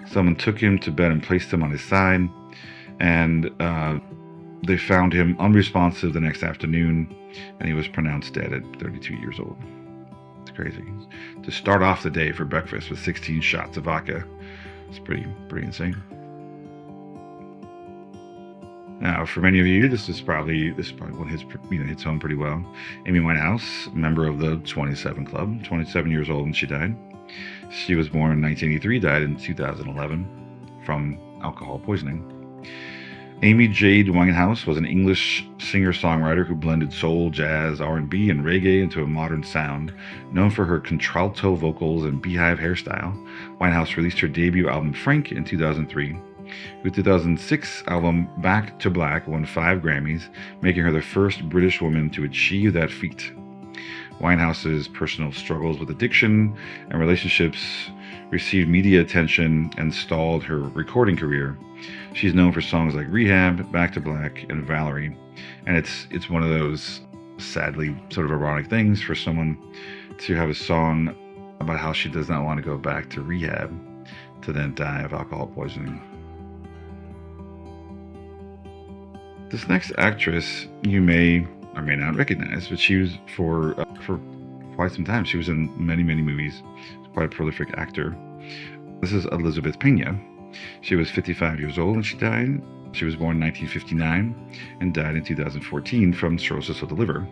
Someone took him to bed and placed him on his side, and they found him unresponsive the next afternoon, and he was pronounced dead at 32 years old. It's crazy. To start off the day for breakfast with 16 shots of vodka, it's pretty insane. Now, for many of you, this is probably one hits home pretty well. Amy Winehouse, member of the 27 Club, 27 years old when she died. She was born in 1983, died in 2011 from alcohol poisoning. Amy Jade Winehouse was an English singer-songwriter who blended soul, jazz, R&B, and reggae into a modern sound. Known for her contralto vocals and beehive hairstyle, Winehouse released her debut album Frank in 2003. Her 2006 album Back to Black won 5 Grammys, making her the first British woman to achieve that feat. Winehouse's personal struggles with addiction and relationships received media attention and stalled her recording career. She's known for songs like Rehab, Back to Black, and Valerie, and it's one of those sadly sort of ironic things for someone to have a song about how she does not want to go back to rehab to then die of alcohol poisoning. This next actress you may or may not recognize, but she was for quite some time. She was in many movies. She's quite a prolific actor. This is Elizabeth Pena. She was 55 years old when she died. She was born in 1959 and died in 2014 from cirrhosis of the liver.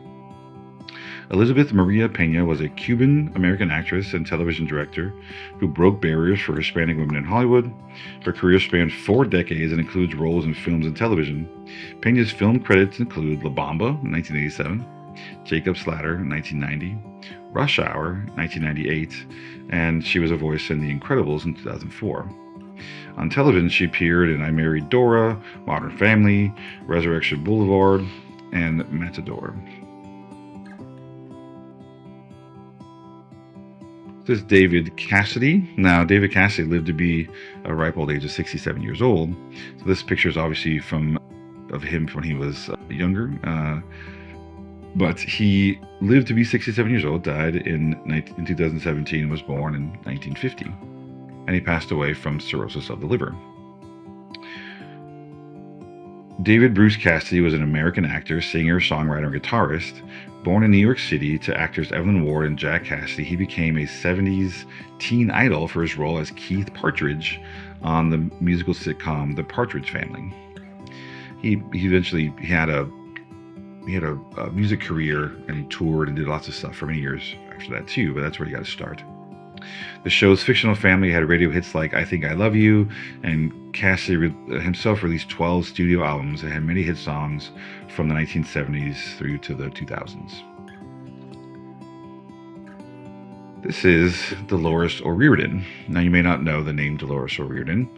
Elizabeth Maria Pena was a Cuban-American actress and television director who broke barriers for Hispanic women in Hollywood. Her career spanned 4 decades and includes roles in films and television. Pena's film credits include La Bamba in 1987, Jacob's Ladder in 1990, Rush Hour 1998, and she was a voice in The Incredibles in 2004. On television, she appeared in I Married Dora, Modern Family, Resurrection Boulevard, and Matador. This is David Cassidy. Now, David Cassidy lived to be a ripe old age of 67 years old. So this picture is obviously of him when he was younger. But he lived to be 67 years old, died in 2017, and was born in 1950. And he passed away from cirrhosis of the liver. David Bruce Cassidy was an American actor, singer, songwriter, and guitarist. Born in New York City to actors Evelyn Ward and Jack Cassidy, he became a 70s teen idol for his role as Keith Partridge on the musical sitcom The Partridge Family. He eventually had a music career, and he toured and did lots of stuff for many years after that too, but that's where he got to start. The show's fictional family had radio hits like I Think I Love You, and Cassidy himself released 12 studio albums and had many hit songs from the 1970s through to the 2000s. This is Dolores O'Riordan. Now, you may not know the name Dolores O'Riordan,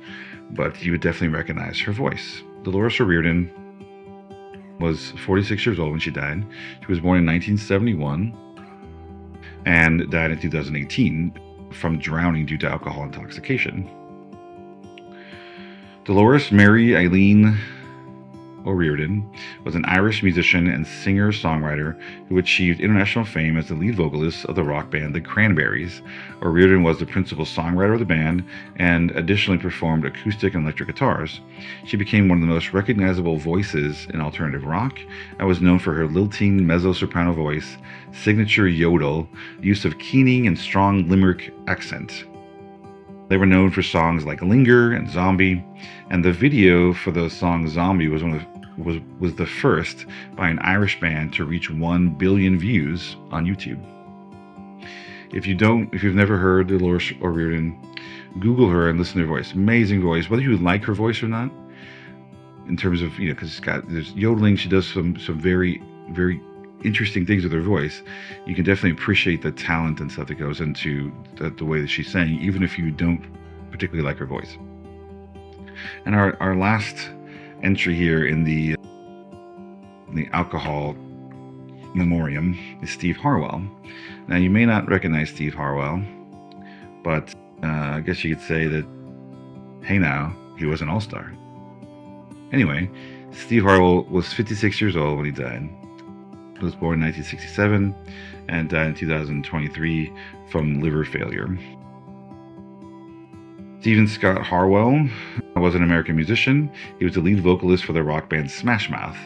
but you would definitely recognize her voice. Dolores O'Riordan was 46 years old when she died. She was born in 1971 and died in 2018 from drowning due to alcohol intoxication. Dolores Mary Eileen O'Riordan was an Irish musician and singer-songwriter who achieved international fame as the lead vocalist of the rock band The Cranberries. O'Riordan was the principal songwriter of the band and additionally performed acoustic and electric guitars. She became one of the most recognizable voices in alternative rock and was known for her lilting mezzo-soprano voice, signature yodel, use of keening, and strong Limerick accent. They were known for songs like Linger and Zombie, and the video for the song Zombie was was the first by an Irish band to reach 1 billion views on YouTube. If you've never heard Dolores O'Riordan, Google her and listen to her voice. Amazing voice, whether you like her voice or not. In terms of, because there's yodeling, she does some very, very interesting things with her voice. You can definitely appreciate the talent and stuff that goes into the way that she's saying, even if you don't particularly like her voice. And our last entry here in the alcohol memoriam is Steve Harwell. Now, you may not recognize Steve Harwell, but I guess you could say that, hey now, he was an all-star. Anyway, Steve Harwell was 56 years old when he died. He was born in 1967 and died in 2023 from liver failure. Stephen Scott Harwell was an American musician. He was the lead vocalist for the rock band Smash Mouth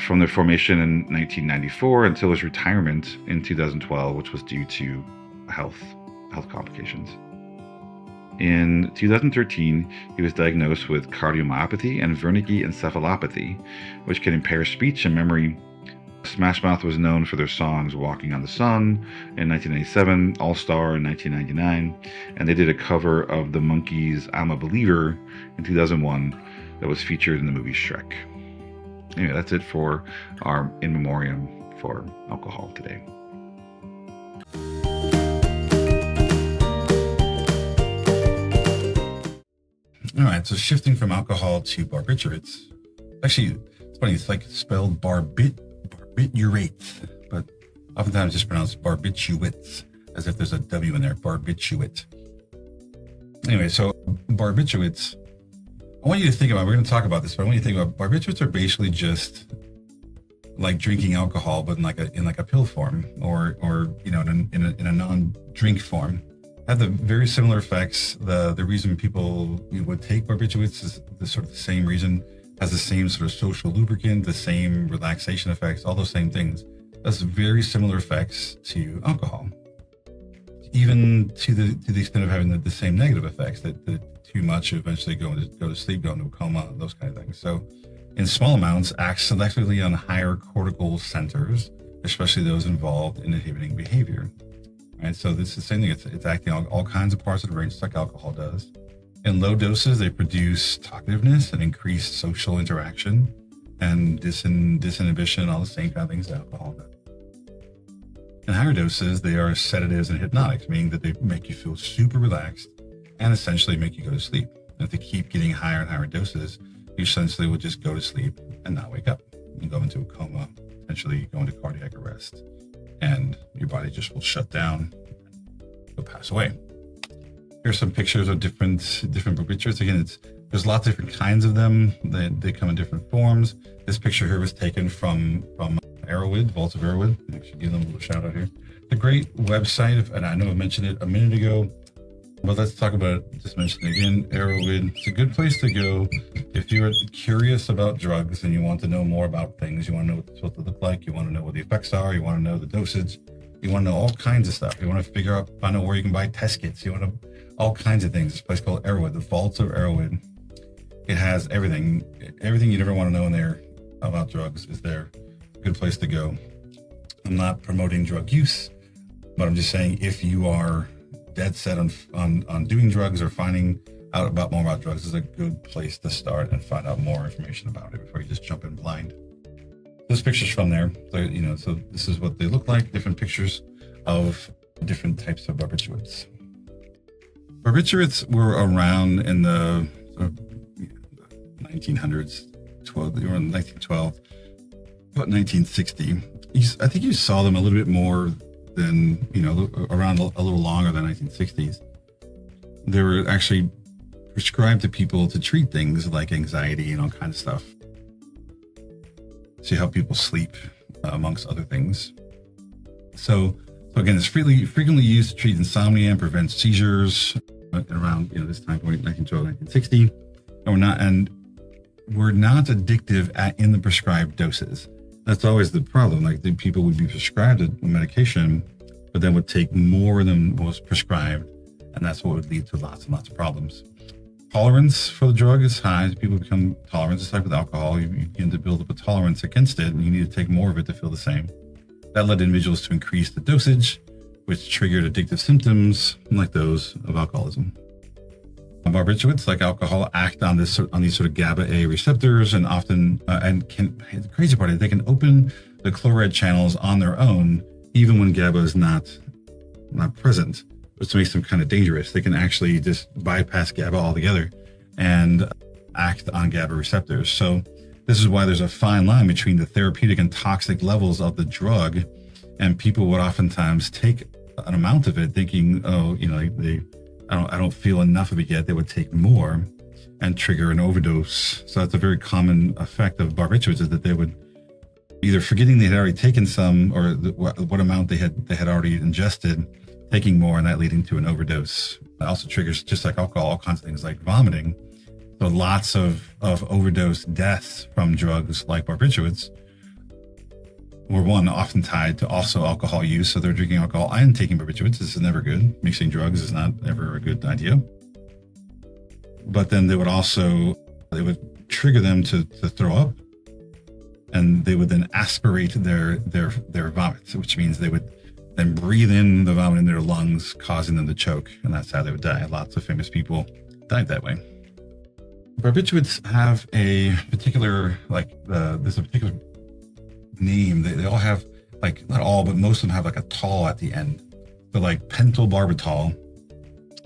from their formation in 1994 until his retirement in 2012, which was due to health complications. In 2013, he was diagnosed with cardiomyopathy and Wernicke encephalopathy, which can impair speech and memory. Smash Mouth was known for their songs Walking on the Sun in 1997, All Star in 1999, and they did a cover of the Monkees' I'm a Believer in 2001 that was featured in the movie Shrek. Anyway, that's it for our in memoriam for alcohol today. All right, so shifting from alcohol to barbiturates. Actually, it's funny, it's like spelled barbiturates, but oftentimes it's pronounced barbiturates, as if there's a W in there, barbiturate. Anyway, so barbiturates, I want you to think about, we're going to talk about this, but I want you to think about barbiturates are basically just like drinking alcohol, but in like a pill form or in a non-drink form. Have the very similar effects. The reason people would take barbiturates is the sort of the same reason, has the same sort of social lubricant, the same relaxation effects, all those same things. That's very similar effects to alcohol, even to the extent of having the same negative effects, that too much eventually go to sleep, go into a coma, those kind of things. So in small amounts, acts selectively on higher cortical centers, especially those involved in inhibiting behavior. Right, so this is the same thing. It's acting on all kinds of parts of the brain, just like alcohol does. In low doses, they produce talkativeness and increased social interaction and disinhibition, all the same kind of things that alcohol does. In higher doses, they are sedatives and hypnotics, meaning that they make you feel super relaxed and essentially make you go to sleep. And if they keep getting higher and higher doses, you essentially will just go to sleep and not wake up. You go into a coma, potentially go into cardiac arrest, and your body just will shut down. You'll pass away. Here's some pictures of different barbiturates. Again, there's lots of different kinds of them. They come in different forms. This picture here was taken from Arrowwood, Vaults of Arrowwood. I should give them a little shout out here. It's a great website, and I know I mentioned it a minute ago, but let's talk about it. Just mention it again. Arrowwood. It's a good place to go if you're curious about drugs and you want to know more about things. You want to know what it's supposed to look like. You want to know what the effects are. You want to know the dosage. You want to know all kinds of stuff. You want to find out where you can buy test kits. You want to all kinds of things. This place called Arrowwood, the Vaults of Arrowwood. It has everything you'd ever want to know in there about drugs is there. Good place to go. I'm not promoting drug use, but I'm just saying if you are dead set on doing drugs or finding out more about drugs, is a good place to start and find out more information about it before you just jump in blind. This picture's from there. So this is what they look like. Different pictures of different types of barbiturates. Barbiturates were around in the 1900s. They were in 1912, about 1960. I think you saw them a little bit more than, around a little longer than 1960s. They were actually prescribed to people to treat things like anxiety and all kinds of stuff. To help people sleep, amongst other things. So again, it's frequently used to treat insomnia and prevent seizures around this time point, 1912, 1960. And we're not addictive in the prescribed doses. That's always the problem. Like the people would be prescribed a medication, but then would take more than was prescribed, and that's what would lead to lots and lots of problems. Tolerance for the drug is high. As people become tolerant, just like with alcohol, you begin to build up a tolerance against it, and you need to take more of it to feel the same. That led individuals to increase the dosage, which triggered addictive symptoms like those of alcoholism. Barbiturates, like alcohol, act on these sort of GABA A receptors, and often the crazy part is they can open the chloride channels on their own, even when GABA is not present, which makes them kind of dangerous. They can actually just bypass GABA altogether and act on GABA receptors. So this is why there's a fine line between the therapeutic and toxic levels of the drug, and people would oftentimes take an amount of it thinking, I don't feel enough of it yet. They would take more and trigger an overdose. So that's a very common effect of barbiturates, is that they would either forgetting they had already taken some, or what amount they had already ingested, taking more, and that leading to an overdose. It also triggers, just like alcohol, all kinds of things like vomiting. So lots of overdose deaths from drugs like barbiturates were often tied to also alcohol use. So they're drinking alcohol and taking barbiturates. This is never good. Mixing drugs is not ever a good idea. But then they would trigger them to throw up, and they would then aspirate their vomit, which means they would then breathe in the vomit in their lungs, causing them to choke, and that's how they would die. Lots of famous people died that way. Barbiturates have a particular there's a particular name. They all have, not all, but most of them have a tol at the end. So like pentobarbital,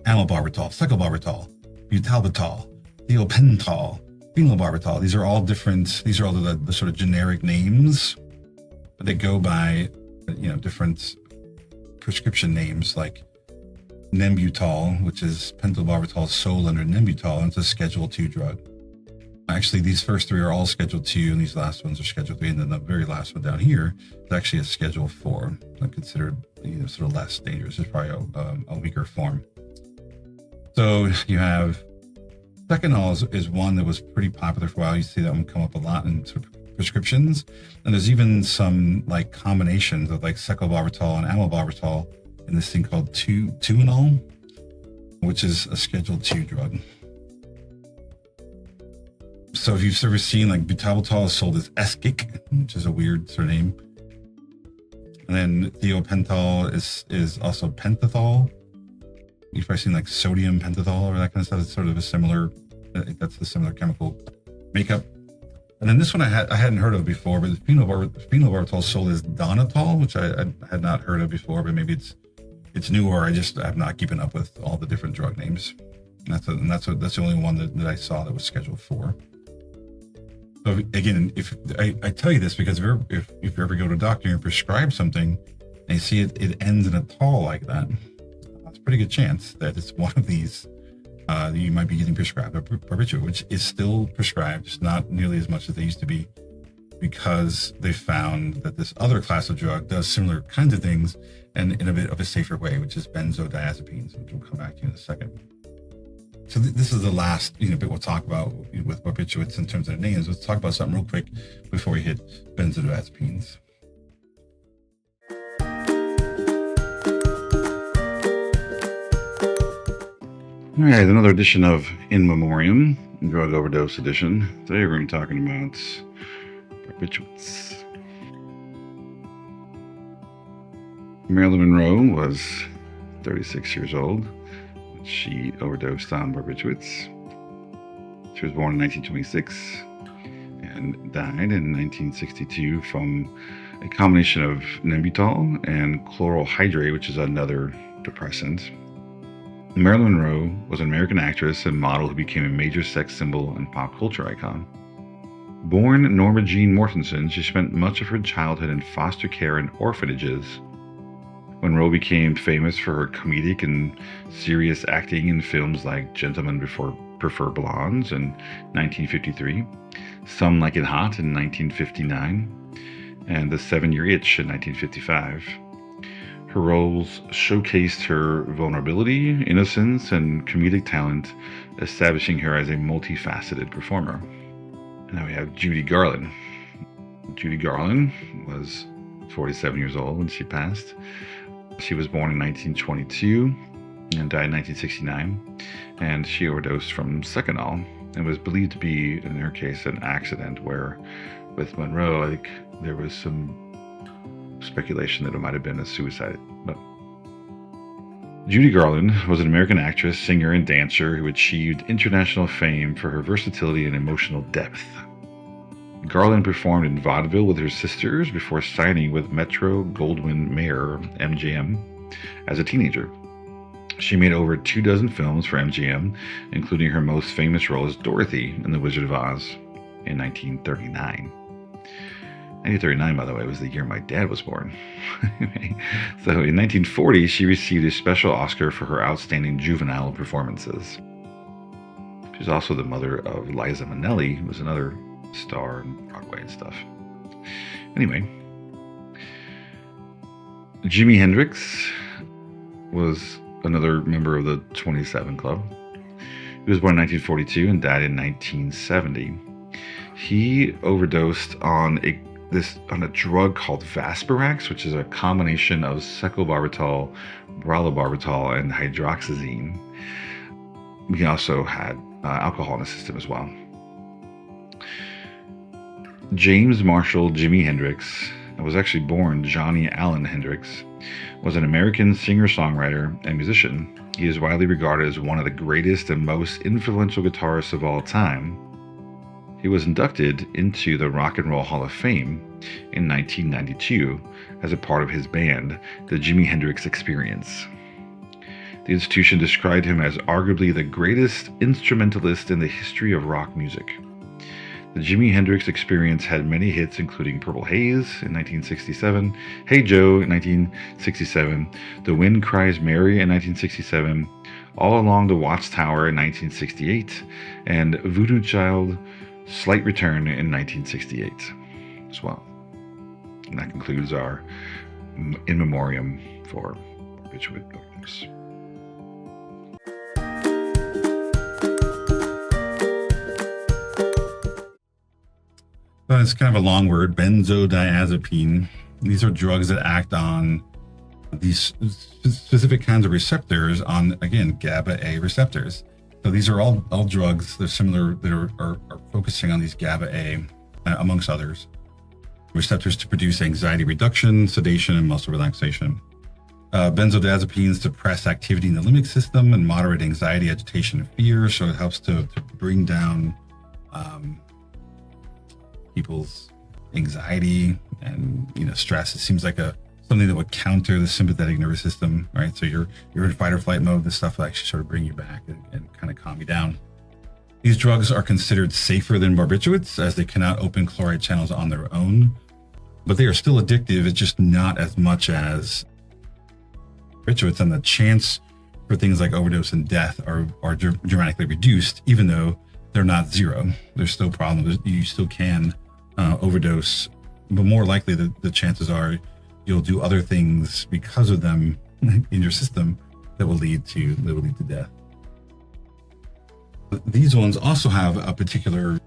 amylbarbital, cyclobarbital, butalbital, thiopental, phenobarbital. These are all different. These are all the sort of generic names, but they go by different prescription names, like Nembutal, which is pentobarbital sold under Nembutal, and it's a Schedule II drug. Actually, these first three are all Schedule II, and these last ones are Schedule III, and then the very last one down here is actually a Schedule IV, considered sort of less dangerous. It's probably a weaker form. So you have Seconal is one that was pretty popular for a while. You see that one come up a lot in sort of prescriptions, and there's even some combinations of cyclobarbital and amylbarbital in this thing called Tuinol, which is a Schedule II drug. So if you've ever seen butalbital is sold as Esgic, which is a weird sort of name. And then thiopental is also pentothal. You've probably seen sodium pentothal or that kind of stuff. It's sort of a similar, that's the similar chemical makeup. And then this one I hadn't heard of before, but phenobarbital is sold as Donatol, which I had not heard of before, but maybe it's new, or I just have not keeping up with all the different drug names. That's the only one that I saw that was Schedule 4. So if I tell you this because if you ever go to a doctor and prescribe something and you see it ends in a tall like that, that's a pretty good chance that it's one of these you might be getting prescribed a barbiturate, which is still prescribed, just not nearly as much as they used to be, because they found that this other class of drug does similar kinds of things and in a bit of a safer way, which is benzodiazepines, which we'll come back to in a second. So this is the last bit we'll talk about with barbiturates in terms of the names. Let's talk about something real quick before we hit benzodiazepines. All right, another edition of In Memoriam, Drug Overdose Edition. Today we're going to be talking about barbiturates. Marilyn Monroe was 36 years old when she overdosed on barbiturates. She was born in 1926 and died in 1962 from a combination of Nembutal and chloral hydrate, which is another depressant. Marilyn Monroe was an American actress and model who became a major sex symbol and pop culture icon. Born Norma Jean Mortensen, she spent much of her childhood in foster care and orphanages. Monroe became famous for her comedic and serious acting in films like Gentlemen Prefer Blondes in 1953, Some Like It Hot in 1959, and The 7-Year Itch in 1955. Her roles showcased her vulnerability, innocence, and comedic talent, establishing her as a multifaceted performer. Now we have Judy Garland. Judy Garland was 47 years old when she passed. She was born in 1922 and died in 1969, and she overdosed from Seconal. It was believed to be, in her case, an accident where, with Monroe, I think there was some speculation that it might have been a suicide. But Judy Garland was an American actress, singer, and dancer who achieved international fame for her versatility and emotional depth. Garland performed in vaudeville with her sisters before signing with Metro-Goldwyn-Mayer (MGM) as a teenager. She made over 24 films for MGM, including her most famous role as Dorothy in The Wizard of Oz in 1939. 1939, by the way, was the year my dad was born. So in 1940, she received a special Oscar for her outstanding juvenile performances. She's also the mother of Liza Minnelli, who was another star in Broadway and stuff. Anyway, Jimi Hendrix was another member of the 27 Club. He was born in 1942 and died in 1970. He overdosed on a drug called Vaspirax, which is a combination of secobarbital, bralobarbital, and hydroxyzine. We also had alcohol in the system as well. James Marshall Jimi Hendrix was actually born Johnny Allen Hendrix, was an American singer-songwriter and musician. He is widely regarded as one of the greatest and most influential guitarists of all time. He was inducted into the Rock and Roll Hall of Fame in 1992 as a part of his band, the Jimi Hendrix Experience. The institution described him as arguably the greatest instrumentalist in the history of rock music. The Jimi Hendrix Experience had many hits, including Purple Haze in 1967, Hey Joe in 1967, The Wind Cries Mary in 1967, All Along the Watchtower in 1968, and Voodoo Child Slight Return in 1968 as well. And that concludes our In Memoriam for barbiturate overdose. So it's kind of a long word, benzodiazepine. These are drugs that act on these specific kinds of receptors on, again, GABA A receptors. So these are all drugs that are similar, that are focusing on these GABA A, amongst others, receptors to produce anxiety reduction, sedation, and muscle relaxation. Benzodiazepines suppress activity in the limbic system and moderate anxiety, agitation, and fear. So it helps to bring down people's anxiety and stress. It seems like something that would counter the sympathetic nervous system, right? So you're in fight or flight mode. This stuff will actually sort of bring you back and kind of calm you down. These drugs are considered safer than barbiturates as they cannot open chloride channels on their own, but they are still addictive. It's just not as much as barbiturates, and the chance for things like overdose and death are dramatically reduced, even though they're not zero. There's still problems. You still can overdose, but more likely the chances are you'll do other things because of them in your system that will lead to death. These ones also have a particular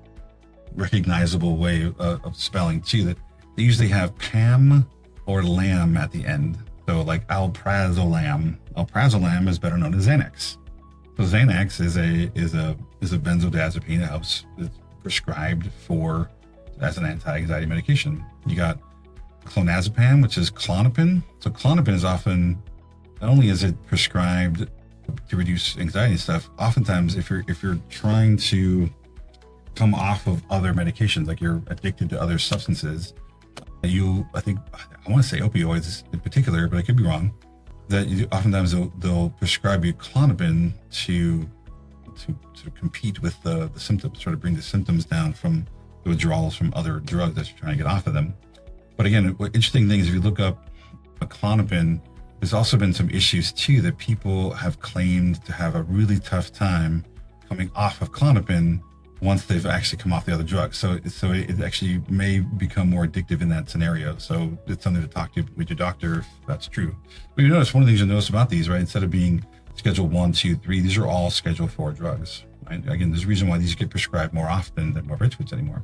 recognizable way of spelling too, that they usually have Pam or Lam at the end. So like alprazolam. Alprazolam is better known as Xanax. So Xanax is a benzodiazepine that helps. It's prescribed as an anti-anxiety medication. You got clonazepam, which is Klonopin. So Klonopin is often, not only is it prescribed to reduce anxiety and stuff, oftentimes if you're trying to come off of other medications, like you're addicted to other substances, I want to say opioids in particular, but I could be wrong, that oftentimes they'll prescribe you Klonopin to compete with the symptoms, sort of bring the symptoms down from the withdrawals from other drugs that you're trying to get off of them. But again, what interesting thing is if you look up Klonopin, there's also been some issues too that people have claimed to have a really tough time coming off of Klonopin once they've actually come off the other drugs. So it actually may become more addictive in that scenario. So it's something to talk to with your doctor if that's true. But you notice one of the things you'll notice about these, right? Instead of being Schedule 1, 2, 3, these are all Schedule 4 drugs. Right? Again, there's a reason why these get prescribed more often than barbiturates anymore.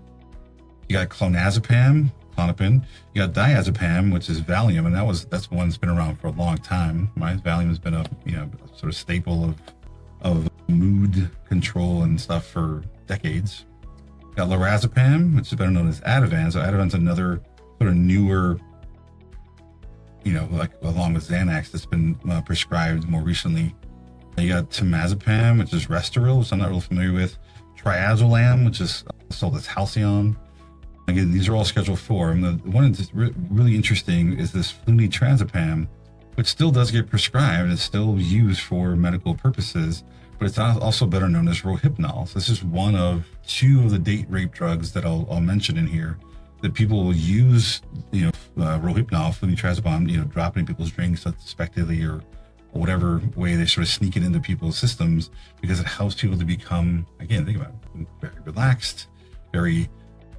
You got clonazepam, Klonopin. You got diazepam, which is Valium, and that's one that's been around for a long time. Right? Valium has been a sort of staple of mood control and stuff for decades. You got lorazepam, which is better known as Ativan. So Ativan's another sort of newer, like along with Xanax, that's been prescribed more recently. You got temazepam, which is Restoril, which I'm not real familiar with. Triazolam, which is sold as Halcyon. Again, these are all Schedule 4. And the one that's really interesting is this flunitrazepam, which still does get prescribed. It's still used for medical purposes, but it's also better known as Rohypnol. So this is one of 2 of the date rape drugs that I'll mention in here that people will use, Rohypnol, flunitrazepam, drop it in people's drinks unsuspectedly or whatever way they sort of sneak it into people's systems because it helps people to become, again, think about it, very relaxed, very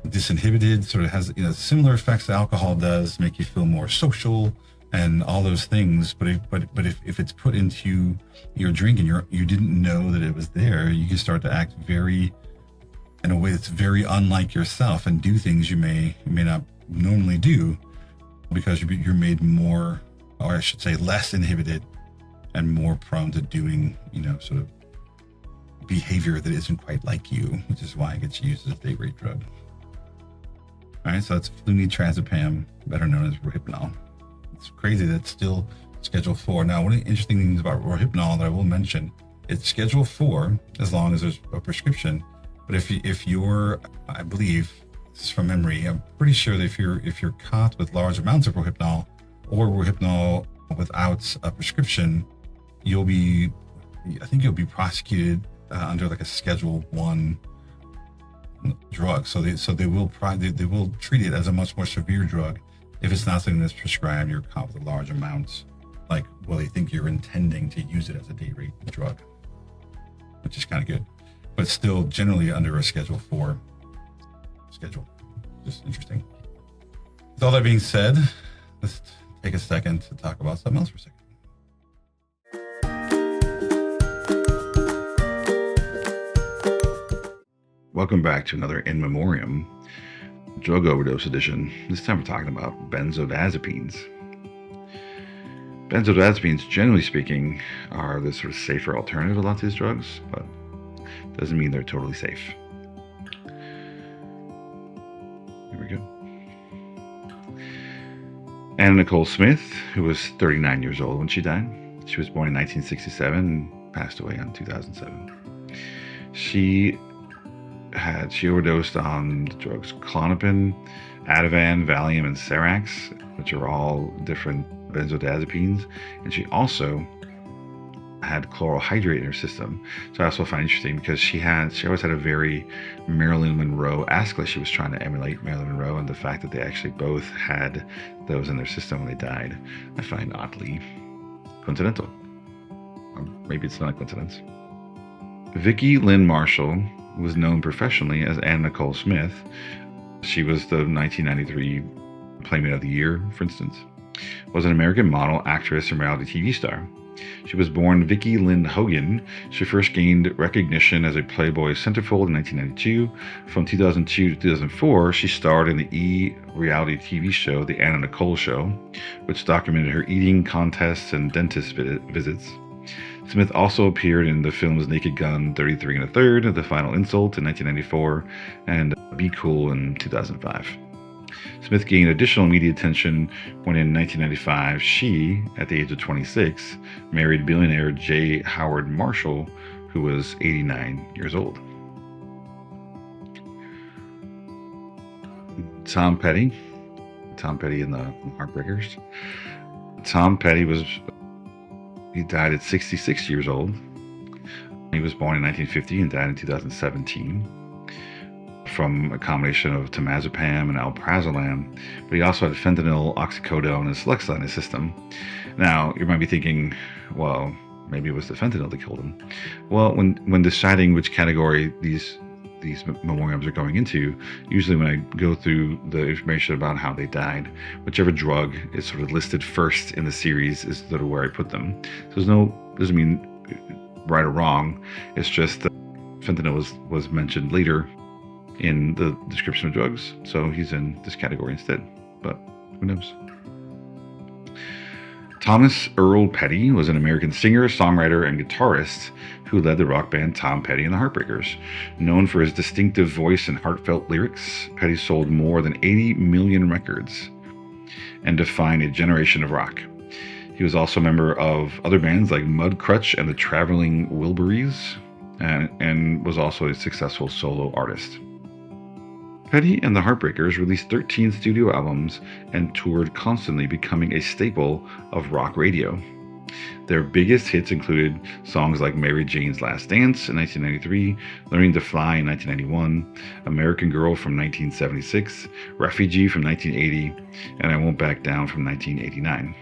disinhibited, sort of has similar effects that alcohol does, make you feel more social and all those things. But if it's put into your drink and you didn't know that it was there, you can start to act in a way that's very unlike yourself and do things you may not normally do because you're made more, or I should say less inhibited and more prone to doing, sort of behavior that isn't quite like you, which is why it gets used as a date rape drug. All right, so that's flunitrazepam, better known as Rohypnol. It's crazy that it's still Schedule 4. Now, one of the interesting things about Rohypnol that I will mention, it's Schedule 4 as long as there's a prescription. But if you're, I believe, this is from memory, I'm pretty sure that if you're caught with large amounts of Rohypnol or Rohypnol without a prescription, you'll be prosecuted under like a Schedule 1 drug. So they will treat it as a much more severe drug if it's not something that's prescribed. You're caught with a large amount, they think you're intending to use it as a date rape drug, which is kind of good, but still generally under a Schedule 4 schedule. Just interesting. With all that being said, let's take a second to talk about something else for a second. Welcome back to another In Memoriam drug overdose edition. This time we're talking about benzodiazepines. Benzodiazepines, generally speaking, are the sort of safer alternative to a lot of these drugs, but doesn't mean they're totally safe. Here we go. Anna Nicole Smith, who was 39 years old when she died. She was born in 1967 and passed away in 2007. She she overdosed on the drugs Klonopin, Ativan, Valium, and Serax, which are all different benzodiazepines. And she also had chloral hydrate in her system. So I also find interesting because she always had a very Marilyn Monroe-esque, like she was trying to emulate Marilyn Monroe, and the fact that they actually both had those in their system when they died, I find oddly coincidental. Or maybe it's not a coincidence. Vicki Lynn Marshall was known professionally as Anna Nicole Smith. She was the 1993 Playmate of the Year, for instance. Was an American model, actress, and reality TV star. She was born Vicki Lynn Hogan. She first gained recognition as a Playboy centerfold in 1992. From 2002 to 2004, she starred in the reality TV show The Anna Nicole Show, which documented her eating contests and dentist visits. Smith also appeared in the films Naked Gun 33 and a Third, The Final Insult in 1994, and Be Cool in 2005. Smith gained additional media attention when in 1995 she, at the age of 26, married billionaire J. Howard Marshall, who was 89 years old. Tom Petty in the Heartbreakers. Tom Petty he died at 66 years old. He was born in 1950 and died in 2017 from a combination of temazepam and alprazolam, but he also had fentanyl, oxycodone, and Celexa in his system. Now, you might be thinking, well, maybe it was the fentanyl that killed him. Well, when deciding which category these memoriams are going into, usually when I go through the information about how they died, whichever drug is sort of listed first in the series is sort of where I put them. So doesn't mean right or wrong. It's just that fentanyl was mentioned later in the description of drugs, so he's in this category instead, but who knows. Thomas Earl Petty was an American singer, songwriter, and guitarist who led the rock band Tom Petty and the Heartbreakers. Known for his distinctive voice and heartfelt lyrics, Petty sold more than 80 million records and defined a generation of rock. He was also a member of other bands like Mudcrutch and the Traveling Wilburys, and was also a successful solo artist. Petty and the Heartbreakers released 13 studio albums and toured constantly, becoming a staple of rock radio. Their biggest hits included songs like Mary Jane's Last Dance in 1993, Learning to Fly in 1991, American Girl from 1976, Refugee from 1980, and I Won't Back Down from 1989.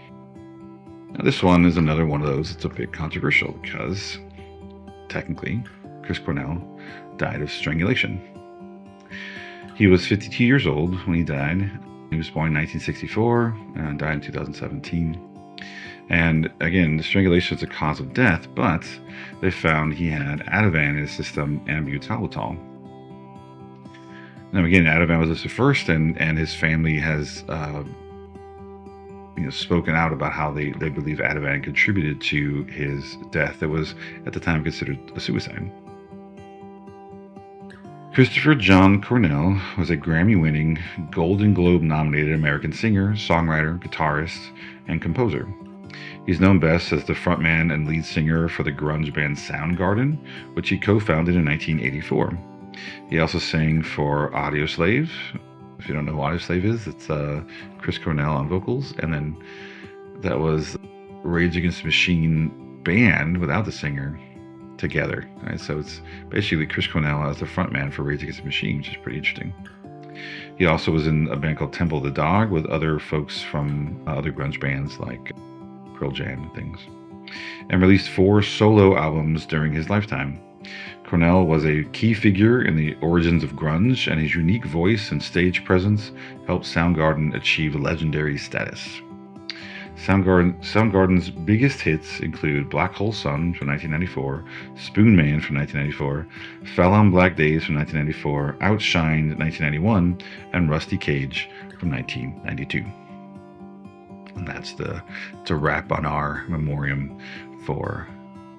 Now, this one is another one of those that's a bit controversial because, technically, Chris Cornell died of strangulation. He was 52 years old when he died. He was born in 1964 and died in 2017. And again, the strangulation is a cause of death, but they found he had Ativan in his system and butalbital. Now again, Ativan was listed first, and his family has spoken out about how they believe Ativan contributed to his death that was at the time considered a suicide. Christopher John Cornell was a Grammy-winning, Golden Globe-nominated American singer, songwriter, guitarist, and composer. He's known best as the frontman and lead singer for the grunge band Soundgarden, which he co-founded in 1984. He also sang for Audioslave. If you don't know who Audioslave is, it's Chris Cornell on vocals, and then that was Rage Against the Machine band without the singer together. Right? So it's basically Chris Cornell as the frontman for Rage Against the Machine, which is pretty interesting. He also was in a band called Temple of the Dog with other folks from other grunge bands like Pearl Jam and things, and released 4 solo albums during his lifetime. Cornell was a key figure in the origins of grunge, and his unique voice and stage presence helped Soundgarden achieve legendary status. Soundgarden's biggest hits include Black Hole Sun from 1994, Spoon Man from 1994, Fell on Black Days from 1994, Outshined 1991, and Rusty Cage from 1992. And that's to wrap on our memoriam for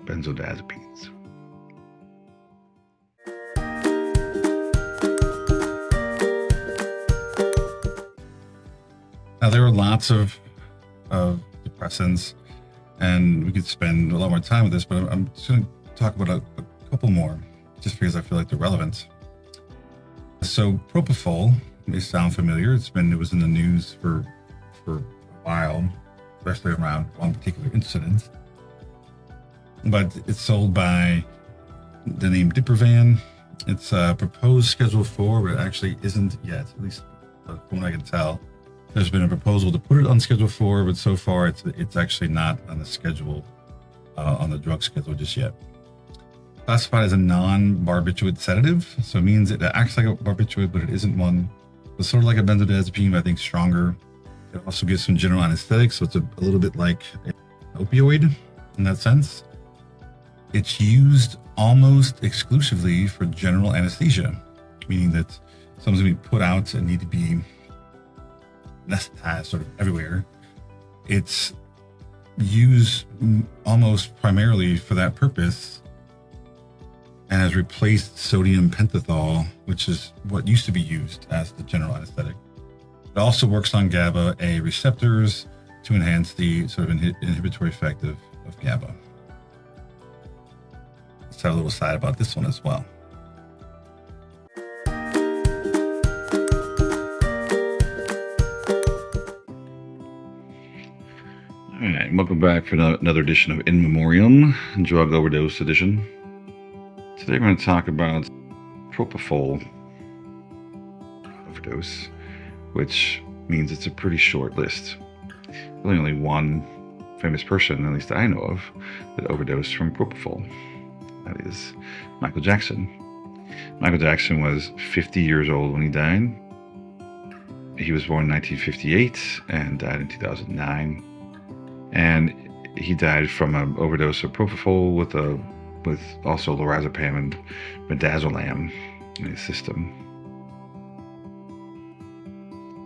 benzodiazepines. Now, there were lots of depressants, and we could spend a lot more time with this, but I'm just going to talk about a couple more just because I feel like they're relevant. So propofol may sound familiar. It was in the news for a while, especially around one particular incident. But it's sold by the name Diprovan. It's proposed Schedule 4, but it actually isn't yet, at least from what I can tell. There's been a proposal to put it on Schedule 4, but so far it's actually not on the schedule, on the drug schedule just yet. Classified as a non-barbiturate sedative, so it means it acts like a barbiturate, but it isn't one. It's sort of like a benzodiazepine, but I think stronger. It also gives some general anesthetic, so it's a little bit like an opioid in that sense. It's used almost exclusively for general anesthesia, meaning that someone's going to be put out and need to be anesthetized sort of everywhere. It's used almost primarily for that purpose and has replaced sodium pentothal, which is what used to be used as the general anesthetic. It also works on GABA A receptors to enhance the sort of inhibitory effect of GABA. Let's have a little side about this one as well. All right, welcome back for another edition of In Memoriam, Drug Overdose Edition. Today we're going to talk about propofol overdose, which means it's a pretty short list. Really only one famous person, at least I know of, that overdosed from propofol. That is Michael Jackson. Michael Jackson was 50 years old when he died. He was born in 1958 and died in 2009. And he died from an overdose of propofol with also lorazepam and midazolam in his system.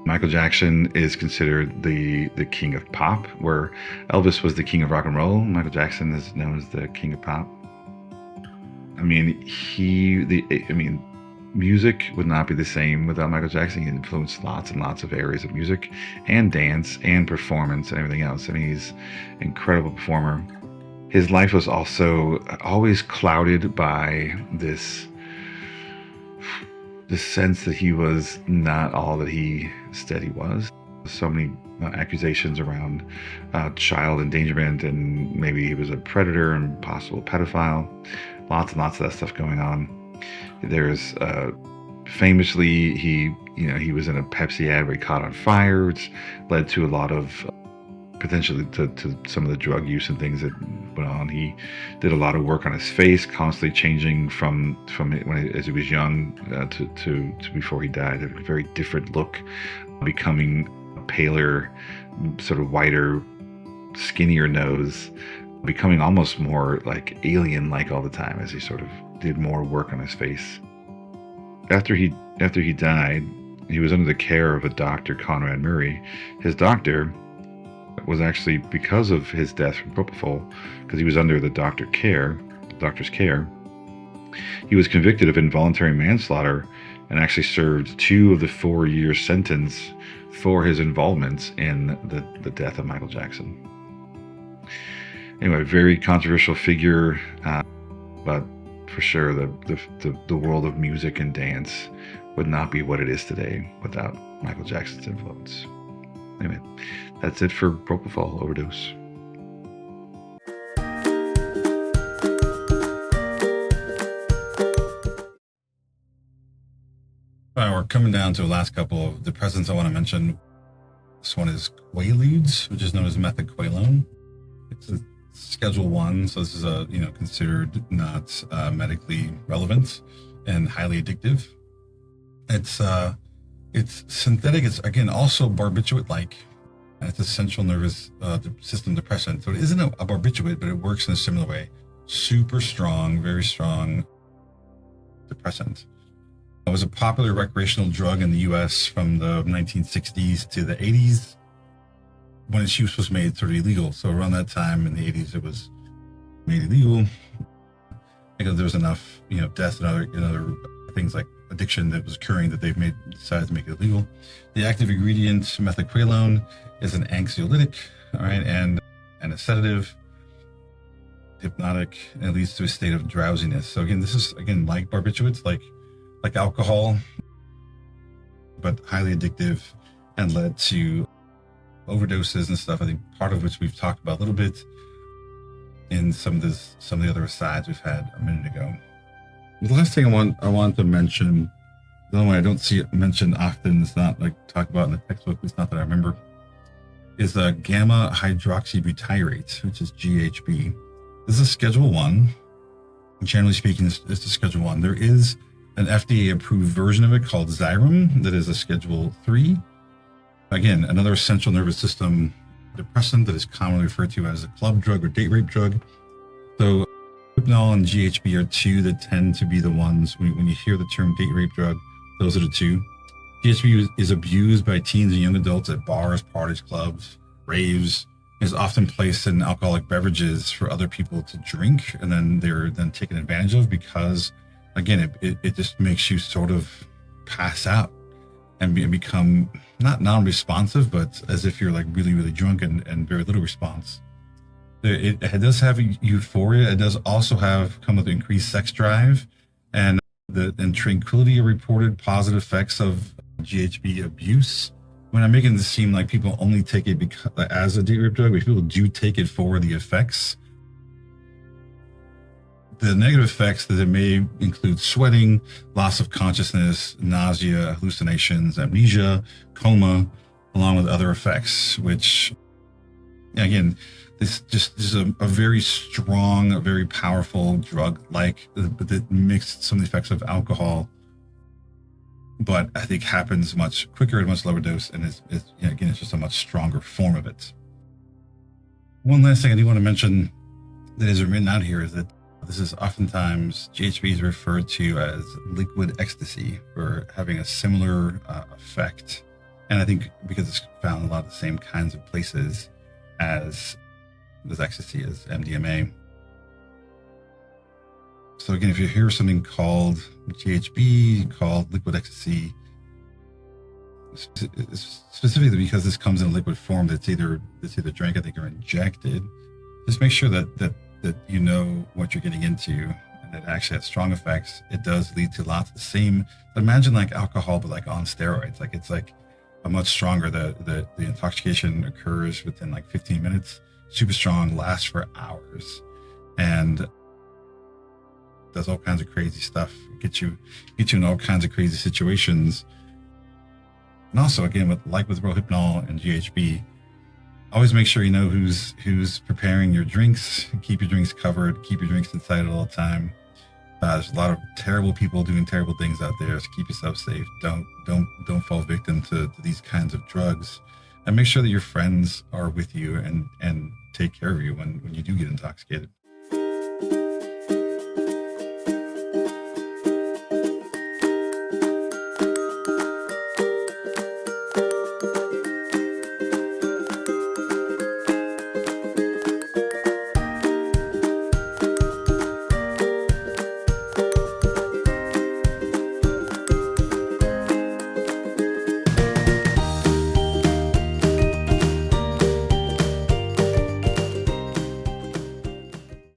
Michael Jackson is considered the king of pop, where Elvis was the king of rock and roll. Michael Jackson is known as the king of pop. I mean, music would not be the same without Michael Jackson. He influenced lots and lots of areas of music and dance and performance and everything else. I mean, he's an incredible performer. His life was also always clouded by this sense that he was not all that he said he was. So many accusations around child endangerment, and maybe he was a predator and possible pedophile. Lots and lots of that stuff going on. There's famously he was in a Pepsi ad where he caught on fire, which led to a lot of potentially to some of the drug use and things that went on. He did a lot of work on his face, constantly changing from as he was young to before he died. A very different look, becoming a paler, sort of whiter, skinnier nose, becoming almost more like alien-like all the time as he sort of did more work on his face. After he died, he was under the care of a doctor, Conrad Murray. His doctor was actually, because of his death from propofol, because he was under the doctor's care, he was convicted of involuntary manslaughter and actually served 2 of the 4-year sentence for his involvement in the death of Michael Jackson. Anyway, very controversial figure, but for sure the world of music and dance would not be what it is today without Michael Jackson's influence. Anyway, that's it for propofol overdose. All right, we're coming down to the last couple of depressants I want to mention. This one is Quaaludes, which is known as methaqualone. It's a Schedule 1, so this is considered not medically relevant and highly addictive. It's synthetic. It's again also barbiturate-like. It's a central nervous system depressant. So it isn't a barbiturate, but it works in a similar way. Super strong, very strong depressant. It was a popular recreational drug in the U.S. from the 1960s to the 80s, when its use was made sort of illegal. So around that time in the 80s, it was made illegal because there was enough, death and other things like addiction that was occurring that they've decided to make it illegal. The active ingredient, methaqualone, is an anxiolytic, all right, and a sedative, hypnotic, and it leads to a state of drowsiness. So again, this is like barbiturates, like alcohol. but highly addictive and led to overdoses and stuff. I think part of which we've talked about a little bit in some of the other asides we've had a minute ago. The last thing I want to mention, the only one I don't see it mentioned often, it's not like talked about in the textbook, it's not that I remember, is gamma hydroxybutyrate, which is GHB. This is a Schedule 1. Generally speaking, it's a Schedule 1. There is an FDA-approved version of it called Xyrem that is a Schedule 3. Again, another central nervous system depressant that is commonly referred to as a club drug or date rape drug. So Hypnol and GHB are two that tend to be the ones, when you hear the term date rape drug, those are the two. GHB is abused by teens and young adults at bars, parties, clubs, raves. Is often placed in alcoholic beverages for other people to drink, and then they're then taken advantage of because, again, it just makes you sort of pass out and become not non-responsive, but as if you're like really, really drunk and very little response. It does have euphoria. It does also come with increased sex drive, and tranquility are reported positive effects of GHB abuse. When I'm making this seem like people only take it as a date rape drug, but people do take it for the effects. The negative effects that it may include sweating, loss of consciousness, nausea, hallucinations, amnesia, coma, along with other effects, which, again, this is a very strong, a very powerful drug, that mixed some of the effects of alcohol, but I think happens much quicker at a much lower dose, and it's just a much stronger form of it. One last thing I do want to mention that is written out here is that this is oftentimes GHB is referred to as liquid ecstasy for having a similar effect, and I think because it's found in a lot of the same kinds of places as ecstasy, as MDMA. So again, if you hear something called GHB, called liquid ecstasy, specifically because this comes in a liquid form that's either drank, I think, or injected, just make sure that you know what you're getting into, and that it actually has strong effects. It does lead to lots of the same. Imagine like alcohol, but like on steroids. Like it's like a much stronger. The intoxication occurs within like 15 minutes. Super strong, lasts for hours, and does all kinds of crazy stuff. Get you in all kinds of crazy situations. And also, again, with Rohypnol and GHB, always make sure you know who's preparing your drinks. Keep your drinks covered. Keep your drinks inside at all the time. There's a lot of terrible people doing terrible things out there, so keep yourself safe. Don't fall victim to these kinds of drugs, and make sure that your friends are with you and take care of you when you do get intoxicated.